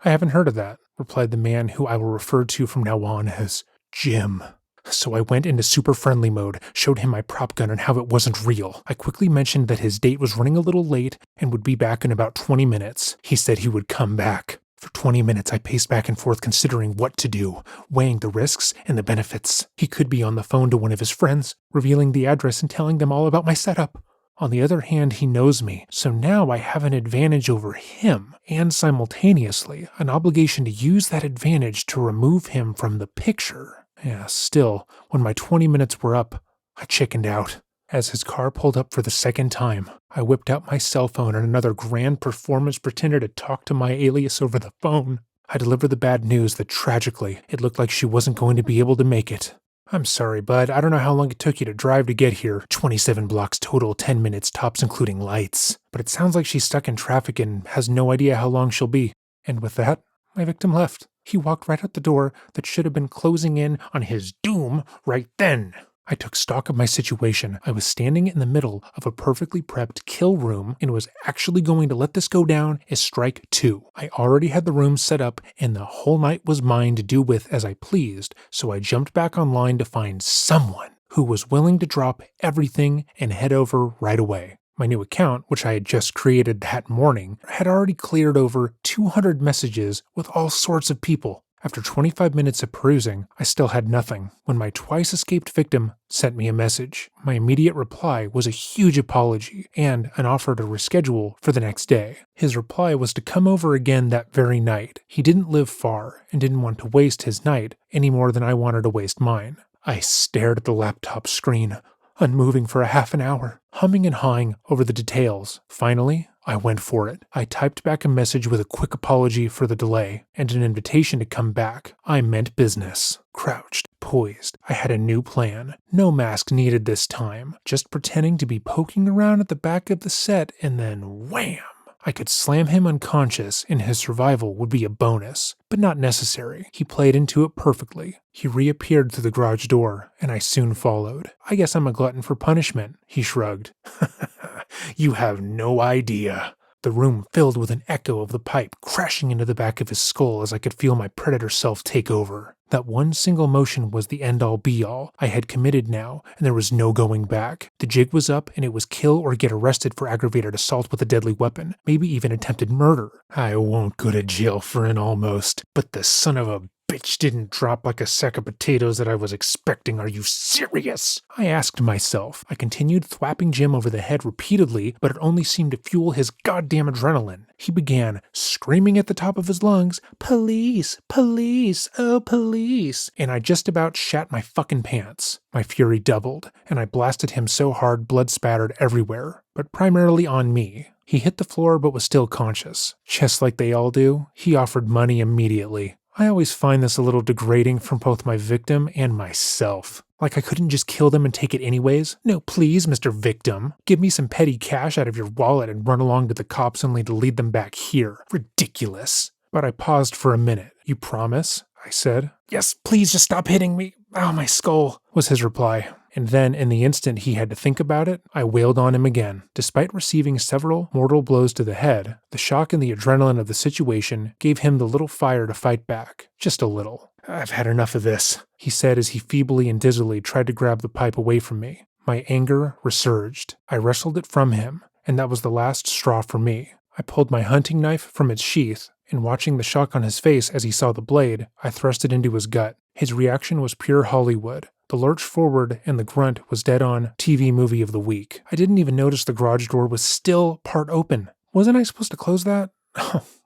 "I haven't heard of that," replied the man who I will refer to from now on as Jim. So I went into super friendly mode, showed him my prop gun and how it wasn't real. I quickly mentioned that his date was running a little late and would be back in about 20 minutes. He said he would come back. For 20 minutes, I paced back and forth considering what to do, weighing the risks and the benefits. He could be on the phone to one of his friends, revealing the address and telling them all about my setup. On the other hand, he knows me, so now I have an advantage over him, and simultaneously, an obligation to use that advantage to remove him from the picture. Yeah, still, when my 20 minutes were up, I chickened out. As his car pulled up for the second time, I whipped out my cell phone and another grand performance pretender to talk to my alias over the phone. I delivered the bad news that tragically, it looked like she wasn't going to be able to make it. "I'm sorry, bud. I don't know how long it took you to drive to get here. 27 blocks total, 10 minutes tops including lights. But it sounds like she's stuck in traffic and has no idea how long she'll be." And with that, my victim left. He walked right out the door that should have been closing in on his doom right then. I took stock of my situation. I was standing in the middle of a perfectly prepped kill room and was actually going to let this go down as strike 2. I already had the room set up and the whole night was mine to do with as I pleased, so I jumped back online to find someone who was willing to drop everything and head over right away. My new account, which I had just created that morning, had already cleared over 200 messages with all sorts of people. After 25 minutes of perusing, I still had nothing when my twice-escaped victim sent me a message. My immediate reply was a huge apology and an offer to reschedule for the next day. His reply was to come over again that very night. He didn't live far and didn't want to waste his night any more than I wanted to waste mine. I stared at the laptop screen, unmoving for a half an hour, humming and hawing over the details. Finally, I went for it. I typed back a message with a quick apology for the delay and an invitation to come back. I meant business. Crouched, poised, I had a new plan. No mask needed this time. Just pretending to be poking around at the back of the set and then wham! I could slam him unconscious and his survival would be a bonus, but not necessary. He played into it perfectly. He reappeared through the garage door, and I soon followed. "I guess I'm a glutton for punishment," he shrugged. "You have no idea." The room filled with an echo of the pipe crashing into the back of his skull as I could feel my predator self take over. That one single motion was the end-all be-all. I had committed now, and there was no going back. The jig was up, and it was kill or get arrested for aggravated assault with a deadly weapon, maybe even attempted murder. I won't go to jail for an almost, but the son of a bitch didn't drop like a sack of potatoes that I was expecting. Are you serious? I asked myself. I continued thwapping Jim over the head repeatedly, but it only seemed to fuel his goddamn adrenaline. He began screaming at the top of his lungs, "Police! Police! Oh, police!" And I just about shat my fucking pants. My fury doubled, and I blasted him so hard blood spattered everywhere, but primarily on me. He hit the floor but was still conscious. Just like they all do, he offered money immediately. I always find this a little degrading from both my victim and myself. Like I couldn't just kill them and take it anyways? No, please, Mr. Victim. Give me some petty cash out of your wallet and run along to the cops only to lead them back here. Ridiculous. But I paused for a minute. You promise? I said. Yes, please just stop hitting me. Ow, my skull, was his reply. And then, in the instant he had to think about it, I wailed on him again. Despite receiving several mortal blows to the head, the shock and the adrenaline of the situation gave him the little fire to fight back. Just a little. I've had enough of this, he said as he feebly and dizzily tried to grab the pipe away from me. My anger resurged. I wrestled it from him, and that was the last straw for me. I pulled my hunting knife from its sheath, and watching the shock on his face as he saw the blade, I thrust it into his gut. His reaction was pure Hollywood. The lurch forward and the grunt was dead on TV movie of the week. I didn't even notice the garage door was still part open. Wasn't I supposed to close that?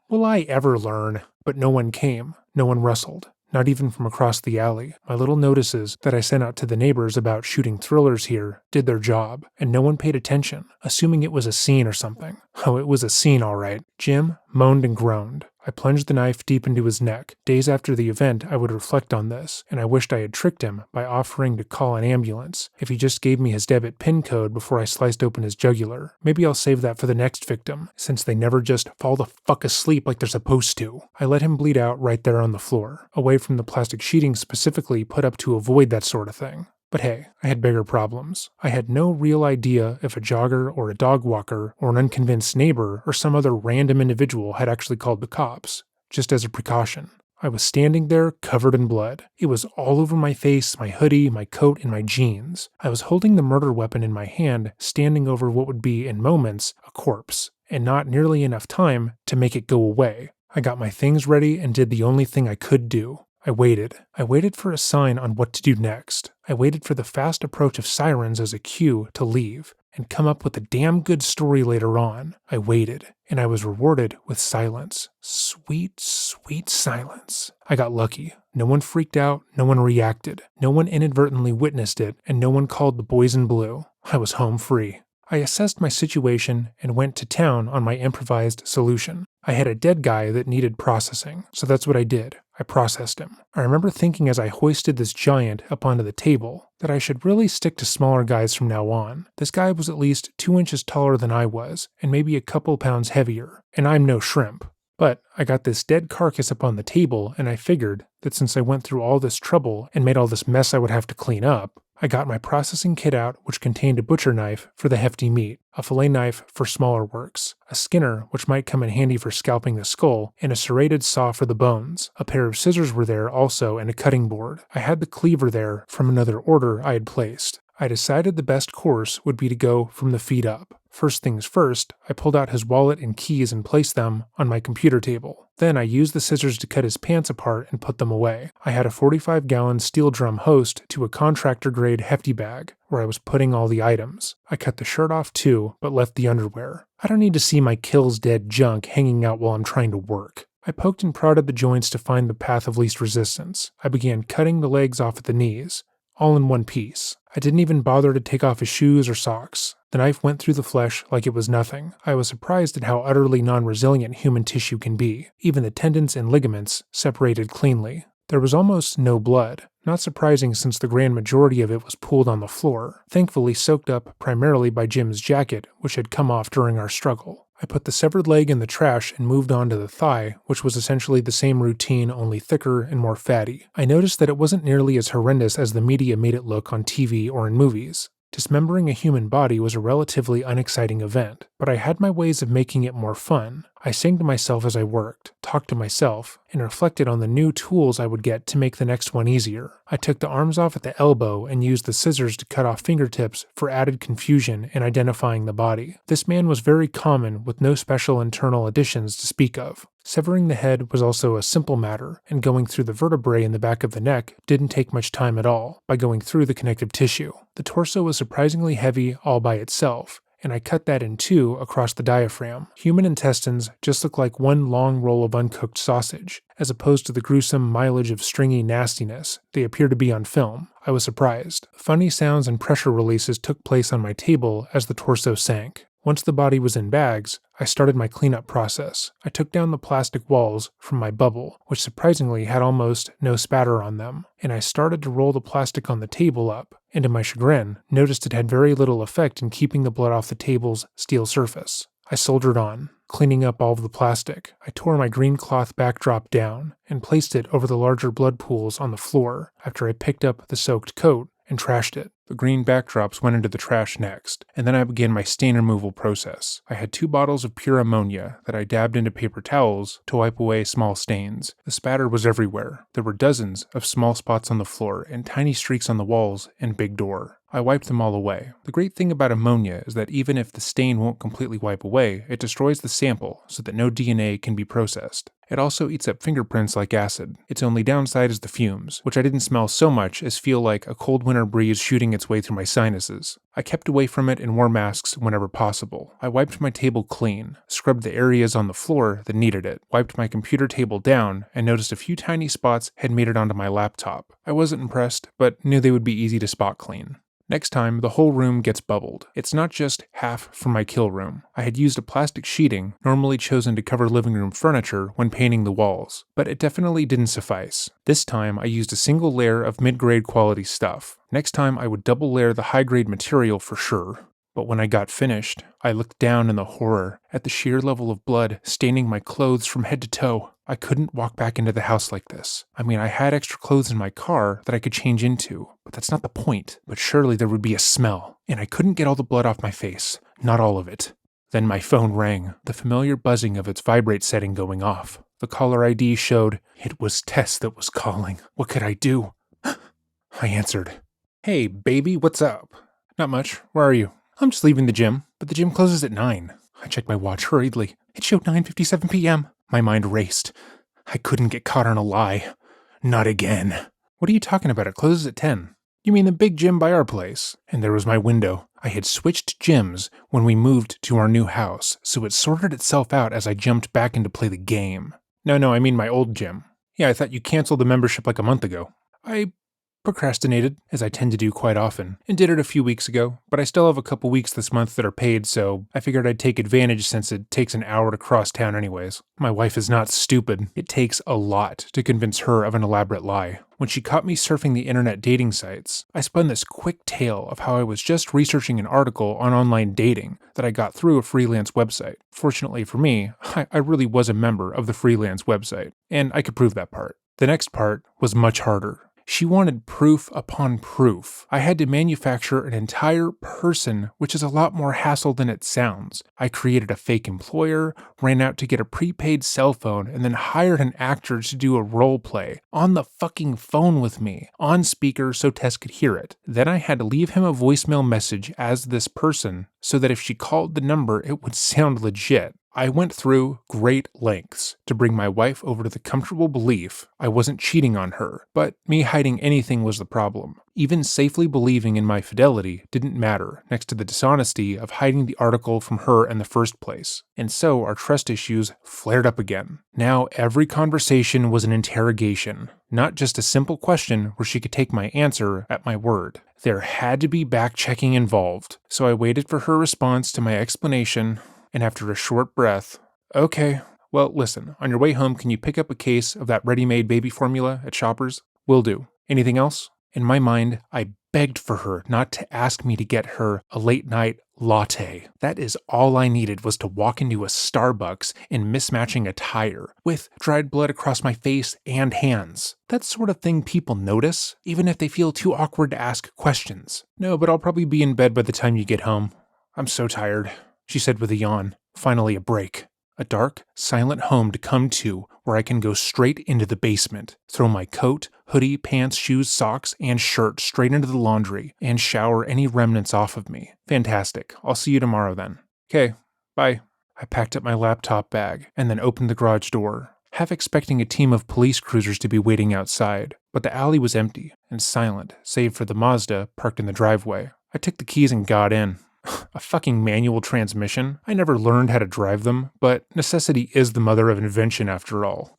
Will I ever learn? But no one came. No one rustled. Not even from across the alley. My little notices that I sent out to the neighbors about shooting thrillers here did their job, and no one paid attention, assuming it was a scene or something. Oh, it was a scene, all right. Jim moaned and groaned. I plunged the knife deep into his neck. Days after the event, I would reflect on this, and I wished I had tricked him by offering to call an ambulance if he just gave me his debit PIN code before I sliced open his jugular. Maybe I'll save that for the next victim, since they never just fall the fuck asleep like they're supposed to. I let him bleed out right there on the floor, away from the plastic sheeting specifically put up to avoid that sort of thing. But hey, I had bigger problems. I had no real idea if a jogger or a dog walker or an unconvinced neighbor or some other random individual had actually called the cops, just as a precaution. I was standing there covered in blood. It was all over my face, my hoodie, my coat, and my jeans. I was holding the murder weapon in my hand, standing over what would be, in moments, a corpse, and not nearly enough time to make it go away. I got my things ready and did the only thing I could do. I waited. I waited for a sign on what to do next. I waited for the fast approach of sirens as a cue to leave and come up with a damn good story later on. I waited, and I was rewarded with silence. Sweet, sweet silence. I got lucky. No one freaked out, no one reacted, no one inadvertently witnessed it, and no one called the boys in blue. I was home free. I assessed my situation and went to town on my improvised solution. I had a dead guy that needed processing, so that's what I did. I processed him. I remember thinking as I hoisted this giant up onto the table that I should really stick to smaller guys from now on. This guy was at least 2 inches taller than I was, and maybe a couple pounds heavier, and I'm no shrimp. But I got this dead carcass up on the table, and I figured that since I went through all this trouble and made all this mess I would have to clean up, I got my processing kit out, which contained a butcher knife for the hefty meat, a fillet knife for smaller works, a skinner, which might come in handy for scalping the skull, and a serrated saw for the bones. A pair of scissors were there also, and a cutting board. I had the cleaver there from another order I had placed. I decided the best course would be to go from the feet up. First things first, I pulled out his wallet and keys and placed them on my computer table. Then I used the scissors to cut his pants apart and put them away. I had a 45-gallon steel drum host to a contractor-grade hefty bag, where I was putting all the items. I cut the shirt off too, but left the underwear. I don't need to see my kills dead junk hanging out while I'm trying to work. I poked and prodded the joints to find the path of least resistance. I began cutting the legs off at the knees, all in one piece. I didn't even bother to take off his shoes or socks. The knife went through the flesh like it was nothing. I was surprised at how utterly non-resilient human tissue can be. Even the tendons and ligaments separated cleanly. There was almost no blood, not surprising since the grand majority of it was pooled on the floor, thankfully soaked up primarily by Jim's jacket, which had come off during our struggle. I put the severed leg in the trash and moved on to the thigh, which was essentially the same routine, only thicker and more fatty. I noticed that it wasn't nearly as horrendous as the media made it look on TV or in movies. Dismembering a human body was a relatively unexciting event, but I had my ways of making it more fun. I sang to myself as I worked, talked to myself, and reflected on the new tools I would get to make the next one easier. I took the arms off at the elbow and used the scissors to cut off fingertips for added confusion in identifying the body. This man was very common with no special internal additions to speak of. Severing the head was also a simple matter, and going through the vertebrae in the back of the neck didn't take much time at all, by going through the connective tissue. The torso was surprisingly heavy all by itself, and I cut that in two across the diaphragm. Human intestines just look like one long roll of uncooked sausage, as opposed to the gruesome mileage of stringy nastiness they appear to be on film. I was surprised. Funny sounds and pressure releases took place on my table as the torso sank. Once the body was in bags, I started my cleanup process. I took down the plastic walls from my bubble, which surprisingly had almost no spatter on them, and I started to roll the plastic on the table up, and to my chagrin, noticed it had very little effect in keeping the blood off the table's steel surface. I soldiered on, cleaning up all of the plastic. I tore my green cloth backdrop down and placed it over the larger blood pools on the floor after I picked up the soaked coat and trashed it. The green backdrops went into the trash next, and then I began my stain removal process. I had 2 bottles of pure ammonia that I dabbed into paper towels to wipe away small stains. The spatter was everywhere. There were dozens of small spots on the floor and tiny streaks on the walls and big door. I wiped them all away. The great thing about ammonia is that even if the stain won't completely wipe away, it destroys the sample so that no DNA can be processed. It also eats up fingerprints like acid. Its only downside is the fumes, which I didn't smell so much as feel like a cold winter breeze shooting its way through my sinuses. I kept away from it and wore masks whenever possible. I wiped my table clean, scrubbed the areas on the floor that needed it, wiped my computer table down, and noticed a few tiny spots had made it onto my laptop. I wasn't impressed, but knew they would be easy to spot clean. Next time, the whole room gets bubbled. It's not just half from my kill room. I had used a plastic sheeting, normally chosen to cover living room furniture, when painting the walls, but it definitely didn't suffice. This time, I used a single layer of mid-grade quality stuff. Next time, I would double layer the high-grade material for sure. But when I got finished, I looked down in the horror at the sheer level of blood staining my clothes from head to toe. I couldn't walk back into the house like this. I mean, I had extra clothes in my car that I could change into, but that's not the point. But surely there would be a smell, and I couldn't get all the blood off my face. Not all of it. Then my phone rang, the familiar buzzing of its vibrate setting going off. The caller ID showed it was Tess that was calling. What could I do? I answered. Hey, baby, what's up? Not much. Where are you? I'm just leaving the gym, but the gym closes at 9. I checked my watch hurriedly. It showed 9:57 p.m. My mind raced. I couldn't get caught on a lie. Not again. What are you talking about? It closes at 10. You mean the big gym by our place? And there was my window. I had switched gyms when we moved to our new house, so it sorted itself out as I jumped back in to play the game. No, I mean my old gym. Yeah, I thought you canceled the membership like a month ago. I procrastinated, as I tend to do quite often, and did it a few weeks ago, but I still have a couple weeks this month that are paid, so I figured I'd take advantage since it takes an hour to cross town anyways. My wife is not stupid. It takes a lot to convince her of an elaborate lie. When she caught me surfing the internet dating sites, I spun this quick tale of how I was just researching an article on online dating that I got through a freelance website. Fortunately for me, I really was a member of the freelance website, and I could prove that part. The next part was much harder. She wanted proof upon proof. I had to manufacture an entire person, which is a lot more hassle than it sounds. I created a fake employer, ran out to get a prepaid cell phone, and then hired an actor to do a role play on the fucking phone with me, on speaker so Tess could hear it. Then I had to leave him a voicemail message as this person so that if she called the number, it would sound legit. I went through great lengths to bring my wife over to the comfortable belief I wasn't cheating on her, but me hiding anything was the problem. Even safely believing in my fidelity didn't matter next to the dishonesty of hiding the article from her in the first place. And so our trust issues flared up again. Now every conversation was an interrogation, not just a simple question where she could take my answer at my word. There had to be back-checking involved, so I waited for her response to my explanation. And after a short breath, okay, well, listen, on your way home, can you pick up a case of that ready-made baby formula at Shoppers? Will do. Anything else? In my mind, I begged for her not to ask me to get her a late-night latte. That is all I needed was to walk into a Starbucks in mismatching attire, with dried blood across my face and hands. That sort of thing people notice, even if they feel too awkward to ask questions. No, but I'll probably be in bed by the time you get home. I'm so tired, she said with a yawn. Finally a break. A dark, silent home to come to where I can go straight into the basement, throw my coat, hoodie, pants, shoes, socks, and shirt straight into the laundry, and shower any remnants off of me. Fantastic. I'll see you tomorrow then. Okay, bye. I packed up my laptop bag and then opened the garage door, half expecting a team of police cruisers to be waiting outside, but the alley was empty and silent, save for the Mazda parked in the driveway. I took the keys and got in. A fucking manual transmission? I never learned how to drive them, but necessity is the mother of invention after all.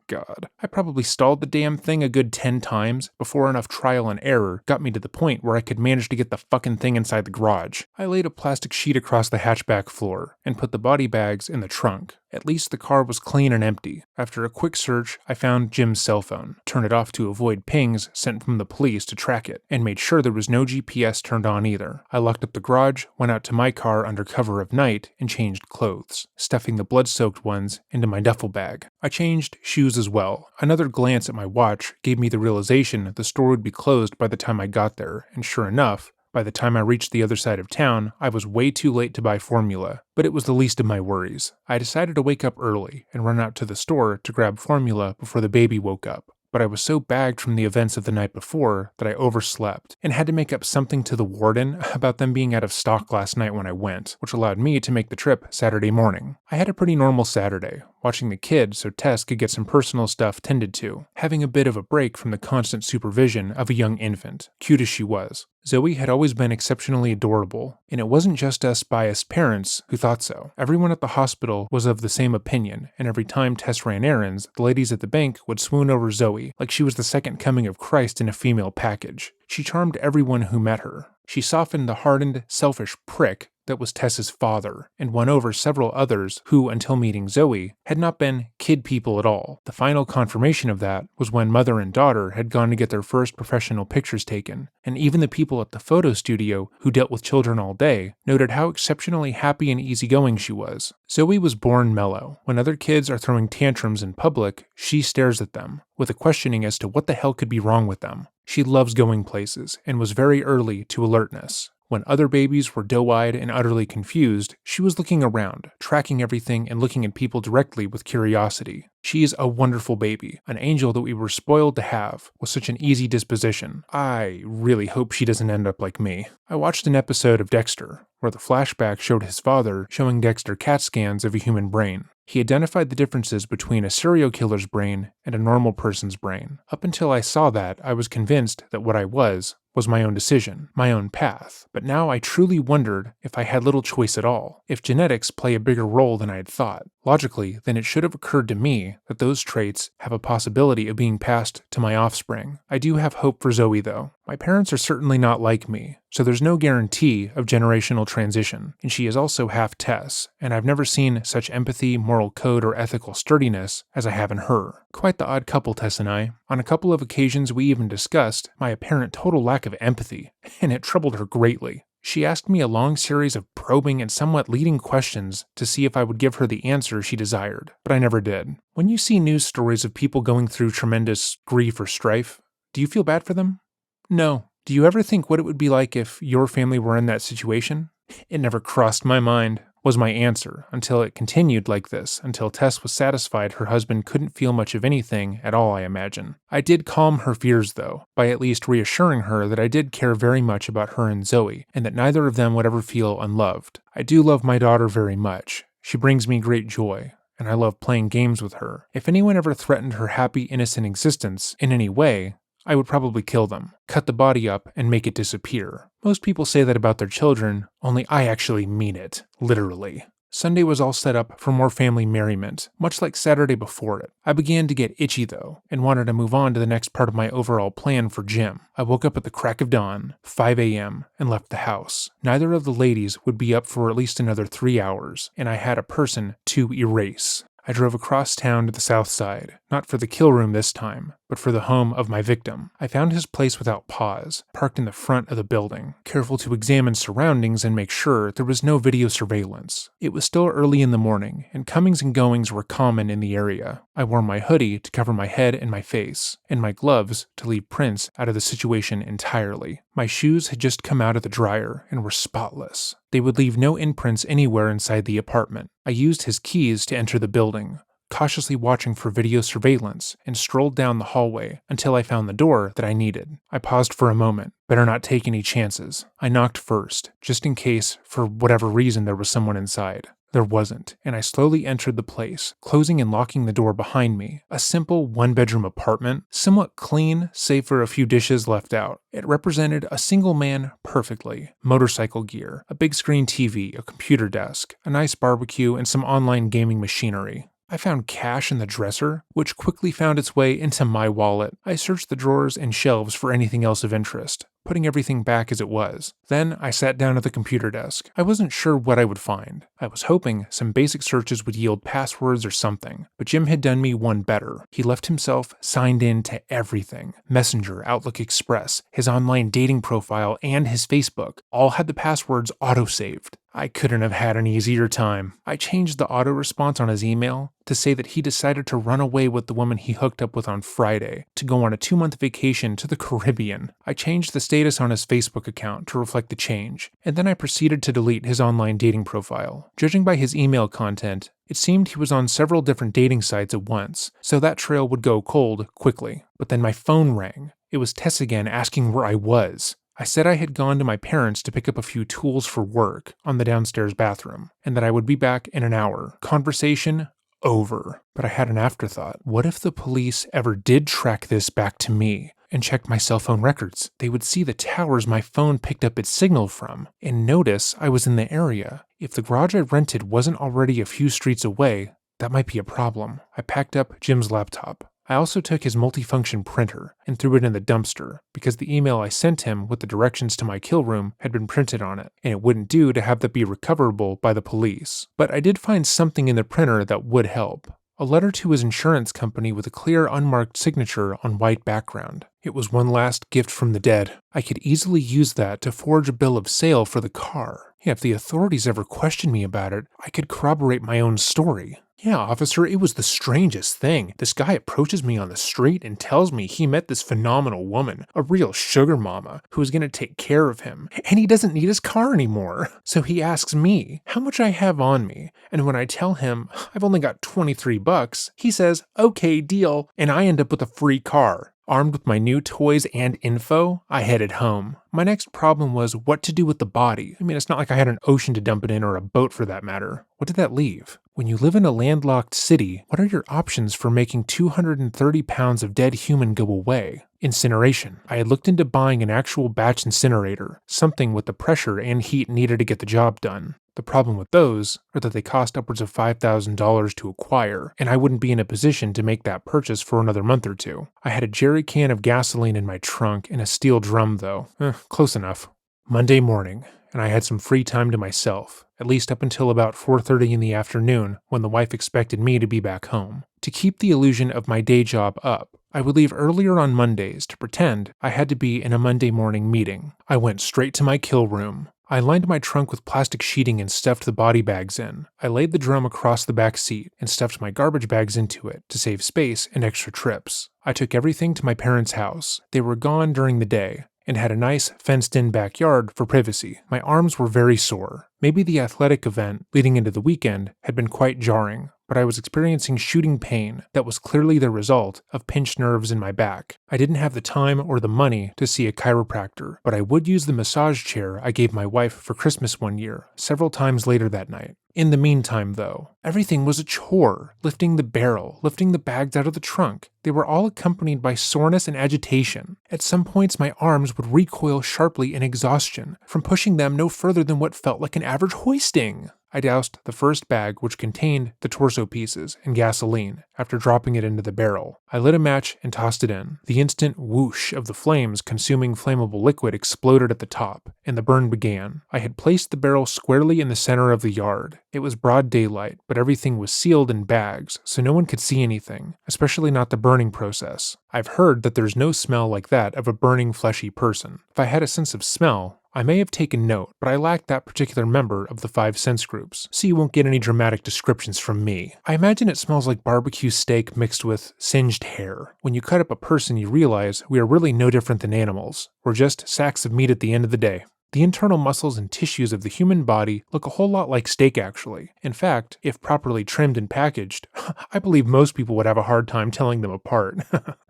God. I probably stalled the damn thing a good 10 times before enough trial and error got me to the point where I could manage to get the fucking thing inside the garage. I laid a plastic sheet across the hatchback floor and put the body bags in the trunk. At least the car was clean and empty. After a quick search, I found Jim's cell phone, turned it off to avoid pings sent from the police to track it, and made sure there was no GPS turned on either. I locked up the garage, went out to my car under cover of night, and changed clothes, stuffing the blood-soaked ones into my duffel bag. I changed shoes as well. Another glance at my watch gave me the realization the store would be closed by the time I got there, and sure enough, by the time I reached the other side of town, I was way too late to buy formula, but it was the least of my worries. I decided to wake up early and run out to the store to grab formula before the baby woke up. But I was so bagged from the events of the night before that I overslept and had to make up something to the warden about them being out of stock last night when I went, which allowed me to make the trip Saturday morning. I had a pretty normal Saturday, watching the kids so Tess could get some personal stuff tended to, having a bit of a break from the constant supervision of a young infant, cute as she was. Zoe had always been exceptionally adorable, and it wasn't just us biased parents who thought so. Everyone at the hospital was of the same opinion, and every time Tess ran errands, the ladies at the bank would swoon over Zoe like she was the second coming of Christ in a female package. She charmed everyone who met her. She softened the hardened, selfish prick that was Tess's father, and won over several others who, until meeting Zoe, had not been kid people at all. The final confirmation of that was when mother and daughter had gone to get their first professional pictures taken, and even the people at the photo studio who dealt with children all day noted how exceptionally happy and easygoing she was. Zoe was born mellow. When other kids are throwing tantrums in public, she stares at them, with a questioning as to what the hell could be wrong with them. She loves going places, and was very early to alertness. When other babies were doe-eyed and utterly confused, she was looking around, tracking everything and looking at people directly with curiosity. She is a wonderful baby, an angel that we were spoiled to have, with such an easy disposition. I really hope she doesn't end up like me. I watched an episode of Dexter, where the flashback showed his father showing Dexter CAT scans of a human brain. He identified the differences between a serial killer's brain and a normal person's brain. Up until I saw that, I was convinced that what I was my own decision, my own path. But now I truly wondered if I had little choice at all, if genetics play a bigger role than I had thought. Logically, then it should have occurred to me that those traits have a possibility of being passed to my offspring. I do have hope for Zoe, though. My parents are certainly not like me, so there's no guarantee of generational transition, and she is also half Tess, and I've never seen such empathy, moral code, or ethical sturdiness as I have in her. Quite the odd couple, Tess and I. On a couple of occasions we even discussed my apparent total lack of empathy, and it troubled her greatly. She asked me a long series of probing and somewhat leading questions to see if I would give her the answer she desired, but I never did. When you see news stories of people going through tremendous grief or strife, do you feel bad for them? No. Do you ever think what it would be like if your family were in that situation? It never crossed my mind, was my answer, until it continued like this, until Tess was satisfied her husband couldn't feel much of anything at all, I imagine. I did calm her fears, though, by at least reassuring her that I did care very much about her and Zoe, and that neither of them would ever feel unloved. I do love my daughter very much. She brings me great joy, and I love playing games with her. If anyone ever threatened her happy, innocent existence in any way, I would probably kill them, cut the body up, and make it disappear. Most people say that about their children, only I actually mean it, literally. Sunday was all set up for more family merriment, much like Saturday before it. I began to get itchy though, and wanted to move on to the next part of my overall plan for Jim. I woke up at the crack of dawn, 5 a.m., and left the house. Neither of the ladies would be up for at least another 3 hours, and I had a person to erase. I drove across town to the south side, not for the kill room this time, but for the home of my victim. I found his place without pause, parked in the front of the building, careful to examine surroundings and make sure there was no video surveillance. It was still early in the morning, and comings and goings were common in the area. I wore my hoodie to cover my head and my face, and my gloves to leave prints out of the situation entirely. My shoes had just come out of the dryer and were spotless. They would leave no imprints anywhere inside the apartment. I used his keys to enter the building, cautiously watching for video surveillance, and strolled down the hallway until I found the door that I needed. I paused for a moment. Better not take any chances. I knocked first, just in case, for whatever reason, there was someone inside. There wasn't, and I slowly entered the place, closing and locking the door behind me. A simple one-bedroom apartment, somewhat clean, save for a few dishes left out. It represented a single man perfectly. Motorcycle gear, a big screen TV, a computer desk, a nice barbecue, and some online gaming machinery. I found cash in the dresser, which quickly found its way into my wallet. I searched the drawers and shelves for anything else of interest, putting everything back as it was. Then I sat down at the computer desk. I wasn't sure what I would find. I was hoping some basic searches would yield passwords or something, but Jim had done me one better. He left himself signed in to everything. Messenger, Outlook Express, his online dating profile, and his Facebook all had the passwords auto-saved. I couldn't have had an easier time. I changed the auto response on his email to say that he decided to run away with the woman he hooked up with on Friday to go on a 2-month vacation to the Caribbean. I changed the status on his Facebook account to reflect the change, and then I proceeded to delete his online dating profile. Judging by his email content, it seemed he was on several different dating sites at once, so that trail would go cold quickly. But then my phone rang. It was Tess again asking where I was. I said I had gone to my parents' to pick up a few tools for work on the downstairs bathroom, and that I would be back in an hour. Conversation over. But I had an afterthought. What if the police ever did track this back to me and checked my cell phone records? They would see the towers my phone picked up its signal from and notice I was in the area. If the garage I rented wasn't already a few streets away, that might be a problem. I packed up Jim's laptop. I also took his multifunction printer and threw it in the dumpster because the email I sent him with the directions to my kill room had been printed on it, and it wouldn't do to have that be recoverable by the police. But I did find something in the printer that would help. A letter to his insurance company with a clear unmarked signature on white background. It was one last gift from the dead. I could easily use that to forge a bill of sale for the car. Yeah, if the authorities ever questioned me about it, I could corroborate my own story. Yeah, officer, it was the strangest thing. This guy approaches me on the street and tells me he met this phenomenal woman, a real sugar mama, who is going to take care of him, and he doesn't need his car anymore. So he asks me how much I have on me, and when I tell him I've only got $23, he says, okay, deal, and I end up with a free car. Armed with my new toys and info, I headed home. My next problem was what to do with the body. I mean, it's not like I had an ocean to dump it in or a boat for that matter. What did that leave? When you live in a landlocked city, what are your options for making 230 pounds of dead human go away? Incineration. I had looked into buying an actual batch incinerator, something with the pressure and heat needed to get the job done. The problem with those are that they cost upwards of $5,000 to acquire, and I wouldn't be in a position to make that purchase for another month or two. I had a jerry can of gasoline in my trunk and a steel drum though. Close enough. Monday morning, and I had some free time to myself, at least up until about 4:30 in the afternoon when the wife expected me to be back home. To keep the illusion of my day job up, I would leave earlier on Mondays to pretend I had to be in a Monday morning meeting. I went straight to my kill room. I lined my trunk with plastic sheeting and stuffed the body bags in. I laid the drum across the back seat and stuffed my garbage bags into it to save space and extra trips. I took everything to my parents' house. They were gone during the day and had a nice fenced-in backyard for privacy. My arms were very sore. Maybe the athletic event leading into the weekend had been quite jarring, but I was experiencing shooting pain that was clearly the result of pinched nerves in my back. I didn't have the time or the money to see a chiropractor, but I would use the massage chair I gave my wife for Christmas one year, several times later that night. In the meantime, though, everything was a chore. Lifting the barrel, lifting the bags out of the trunk. They were all accompanied by soreness and agitation. At some points, my arms would recoil sharply in exhaustion from pushing them no further than what felt like an average hoisting. I doused the first bag, which contained the torso pieces, in gasoline after dropping it into the barrel. I lit a match and tossed it in. The instant whoosh of the flames consuming flammable liquid exploded at the top, and the burn began. I had placed the barrel squarely in the center of the yard. It was broad daylight, but everything was sealed in bags, so no one could see anything, especially not the burning process. I've heard that there's no smell like that of a burning fleshy person. If I had a sense of smell, I may have taken note, but I lacked that particular member of the 5 sense groups, so you won't get any dramatic descriptions from me. I imagine it smells like barbecue steak mixed with singed hair. When you cut up a person, you realize we are really no different than animals. We're just sacks of meat at the end of the day. The internal muscles and tissues of the human body look a whole lot like steak, actually. In fact, if properly trimmed and packaged, I believe most people would have a hard time telling them apart.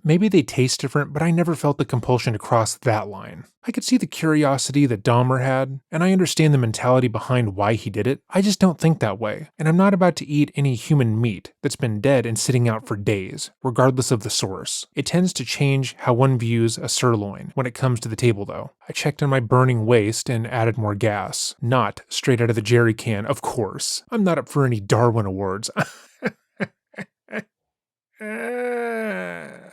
Maybe they taste different, but I never felt the compulsion to cross that line. I could see the curiosity that Dahmer had, and I understand the mentality behind why he did it. I just don't think that way, and I'm not about to eat any human meat that's been dead and sitting out for days, regardless of the source. It tends to change how one views a sirloin when it comes to the table, though. I checked on my burning waste and added more gas. Not straight out of the jerry can, of course. I'm not up for any Darwin Awards.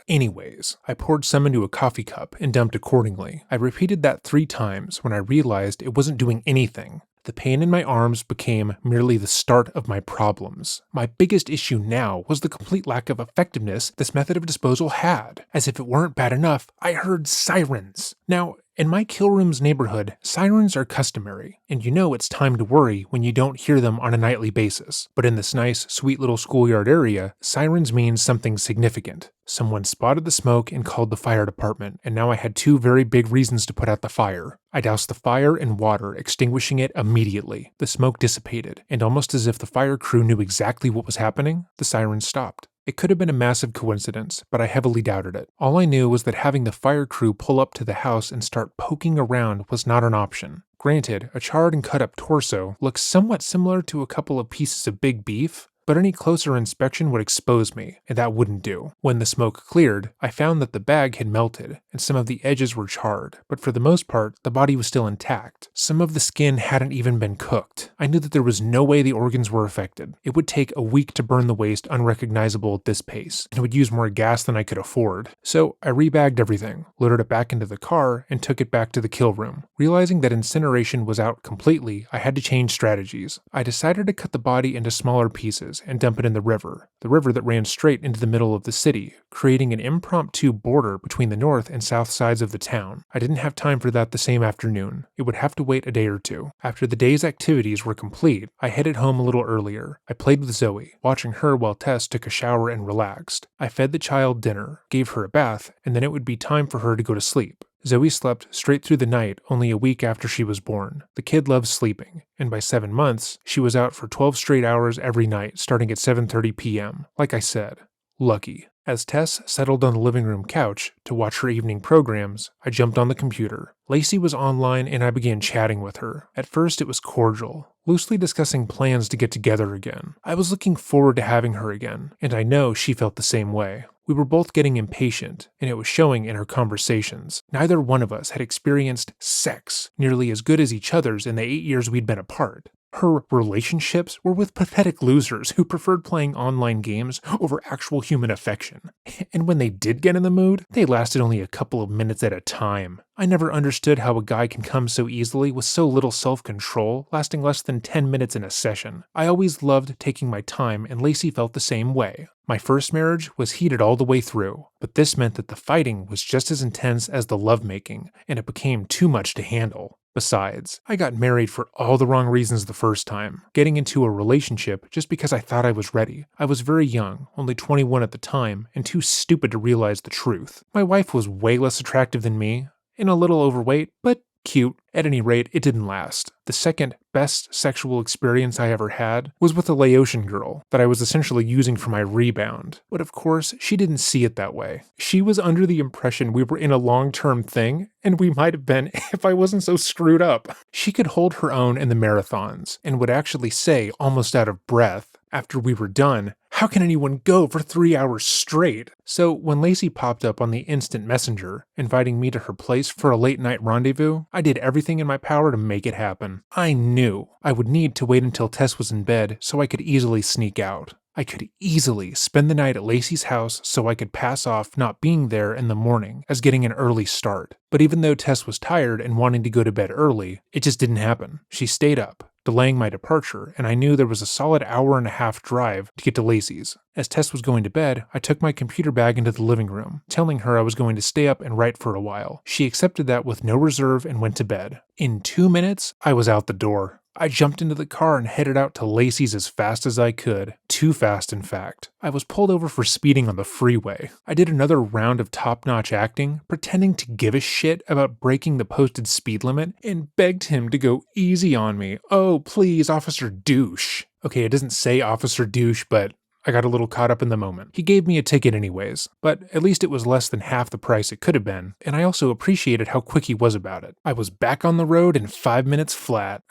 Anyways, I poured some into a coffee cup and dumped accordingly. I repeated that 3 times when I realized it wasn't doing anything. The pain in my arms became merely the start of my problems. My biggest issue now was the complete lack of effectiveness this method of disposal had. As if it weren't bad enough, I heard sirens. Now, in my kill room's neighborhood, sirens are customary, and you know it's time to worry when you don't hear them on a nightly basis. But in this nice, sweet little schoolyard area, sirens means something significant. Someone spotted the smoke and called the fire department, and now I had 2 very big reasons to put out the fire. I doused the fire in water, extinguishing it immediately. The smoke dissipated, and almost as if the fire crew knew exactly what was happening, the sirens stopped. It could have been a massive coincidence, but I heavily doubted it. All I knew was that having the fire crew pull up to the house and start poking around was not an option. Granted, a charred and cut up torso looks somewhat similar to a couple of pieces of big beef, but any closer inspection would expose me, and that wouldn't do. When the smoke cleared, I found that the bag had melted, and some of the edges were charred, but for the most part, the body was still intact. Some of the skin hadn't even been cooked. I knew that there was no way the organs were affected. It would take a week to burn the waste unrecognizable at this pace, and it would use more gas than I could afford. So I rebagged everything, loaded it back into the car, and took it back to the kill room. Realizing that incineration was out completely, I had to change strategies. I decided to cut the body into smaller pieces and dump it in the river that ran straight into the middle of the city, creating an impromptu border between the north and south sides of the town. I didn't have time for that the same afternoon. It would have to wait a day or two. After the day's activities were complete, I headed home a little earlier. I played with Zoe, watching her while Tess took a shower and relaxed. I fed the child dinner, gave her a bath, and then it would be time for her to go to sleep. Zoe slept straight through the night only a week after she was born. The kid loves sleeping, and by 7 months, she was out for 12 straight hours every night starting at 7:30 p.m. Like I said, lucky. As Tess settled on the living room couch to watch her evening programs, I jumped on the computer. Lacey was online and I began chatting with her. At first it was cordial, loosely discussing plans to get together again. I was looking forward to having her again, and I know she felt the same way. We were both getting impatient, and it was showing in our conversations. Neither one of us had experienced sex nearly as good as each other's in the 8 years we'd been apart. Her relationships were with pathetic losers who preferred playing online games over actual human affection. And when they did get in the mood, they lasted only a couple of minutes at a time. I never understood how a guy can come so easily with so little self-control, lasting less than 10 minutes in a session. I always loved taking my time, and Lacey felt the same way. My first marriage was heated all the way through, but this meant that the fighting was just as intense as the lovemaking, and it became too much to handle. Besides, I got married for all the wrong reasons the first time, getting into a relationship just because I thought I was ready. I was very young, only 21 at the time, and too stupid to realize the truth. My wife was way less attractive than me, and a little overweight, but cute. At any rate, it didn't last. The second best sexual experience I ever had was with a Laotian girl that I was essentially using for my rebound. But of course, she didn't see it that way. She was under the impression we were in a long-term thing, and we might have been if I wasn't so screwed up. She could hold her own in the marathons, and would actually say, almost out of breath, after we were done, "How can anyone go for 3 hours straight?" So when Lacey popped up on the instant messenger, inviting me to her place for a late-night rendezvous, I did everything in my power to make it happen. I knew I would need to wait until Tess was in bed so I could easily sneak out. I could easily spend the night at Lacey's house so I could pass off not being there in the morning as getting an early start. But even though Tess was tired and wanting to go to bed early, it just didn't happen. She stayed up, delaying my departure, and I knew there was a solid hour-and-a-half drive to get to Lacey's. As Tess was going to bed, I took my computer bag into the living room, telling her I was going to stay up and write for a while. She accepted that with no reserve and went to bed. In 2 minutes, I was out the door. I jumped into the car and headed out to Lacey's as fast as I could. Too fast, in fact. I was pulled over for speeding on the freeway. I did another round of top-notch acting, pretending to give a shit about breaking the posted speed limit, and begged him to go easy on me. Oh, please, Officer Douche. Okay, it doesn't say Officer Douche, but I got a little caught up in the moment. He gave me a ticket anyways, but at least it was less than half the price it could have been, and I also appreciated how quick he was about it. I was back on the road in 5 minutes flat.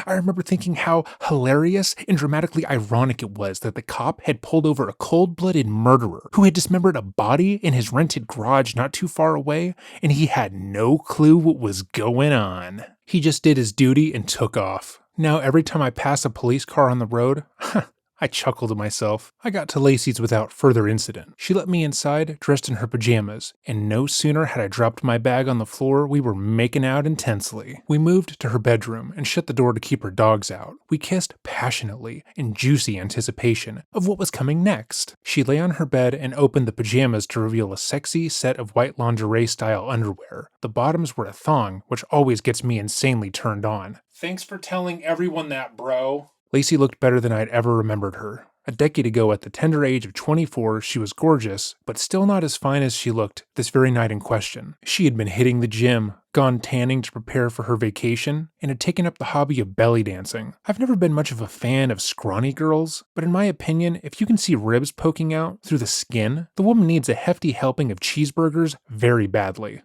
I remember thinking how hilarious and dramatically ironic it was that the cop had pulled over a cold-blooded murderer who had dismembered a body in his rented garage not too far away, and he had no clue what was going on. He just did his duty and took off. Now every time I pass a police car on the road, I chuckled to myself. I got to Lacey's without further incident. She let me inside, dressed in her pajamas, and no sooner had I dropped my bag on the floor, we were making out intensely. We moved to her bedroom and shut the door to keep her dogs out. We kissed passionately, in juicy anticipation of what was coming next. She lay on her bed and opened the pajamas to reveal a sexy set of white lingerie-style underwear. The bottoms were a thong, which always gets me insanely turned on. Thanks for telling everyone that, bro. Lacey looked better than I'd ever remembered her. A decade ago, at the tender age of 24, she was gorgeous, but still not as fine as she looked this very night in question. She had been hitting the gym, gone tanning to prepare for her vacation, and had taken up the hobby of belly dancing. I've never been much of a fan of scrawny girls, but in my opinion, if you can see ribs poking out through the skin, the woman needs a hefty helping of cheeseburgers very badly.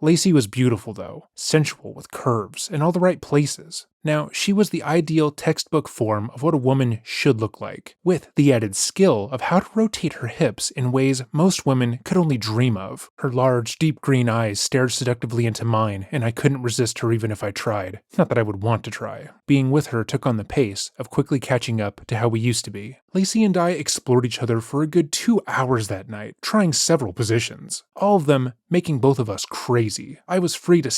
Lacey was beautiful though, sensual with curves in all the right places. Now, she was the ideal textbook form of what a woman should look like, with the added skill of how to rotate her hips in ways most women could only dream of. Her large, deep green eyes stared seductively into mine, and I couldn't resist her even if I tried. Not that I would want to try. Being with her took on the pace of quickly catching up to how we used to be. Lacey and I explored each other for a good 2 hours that night, trying several positions, all of them making both of us crazy. I was free to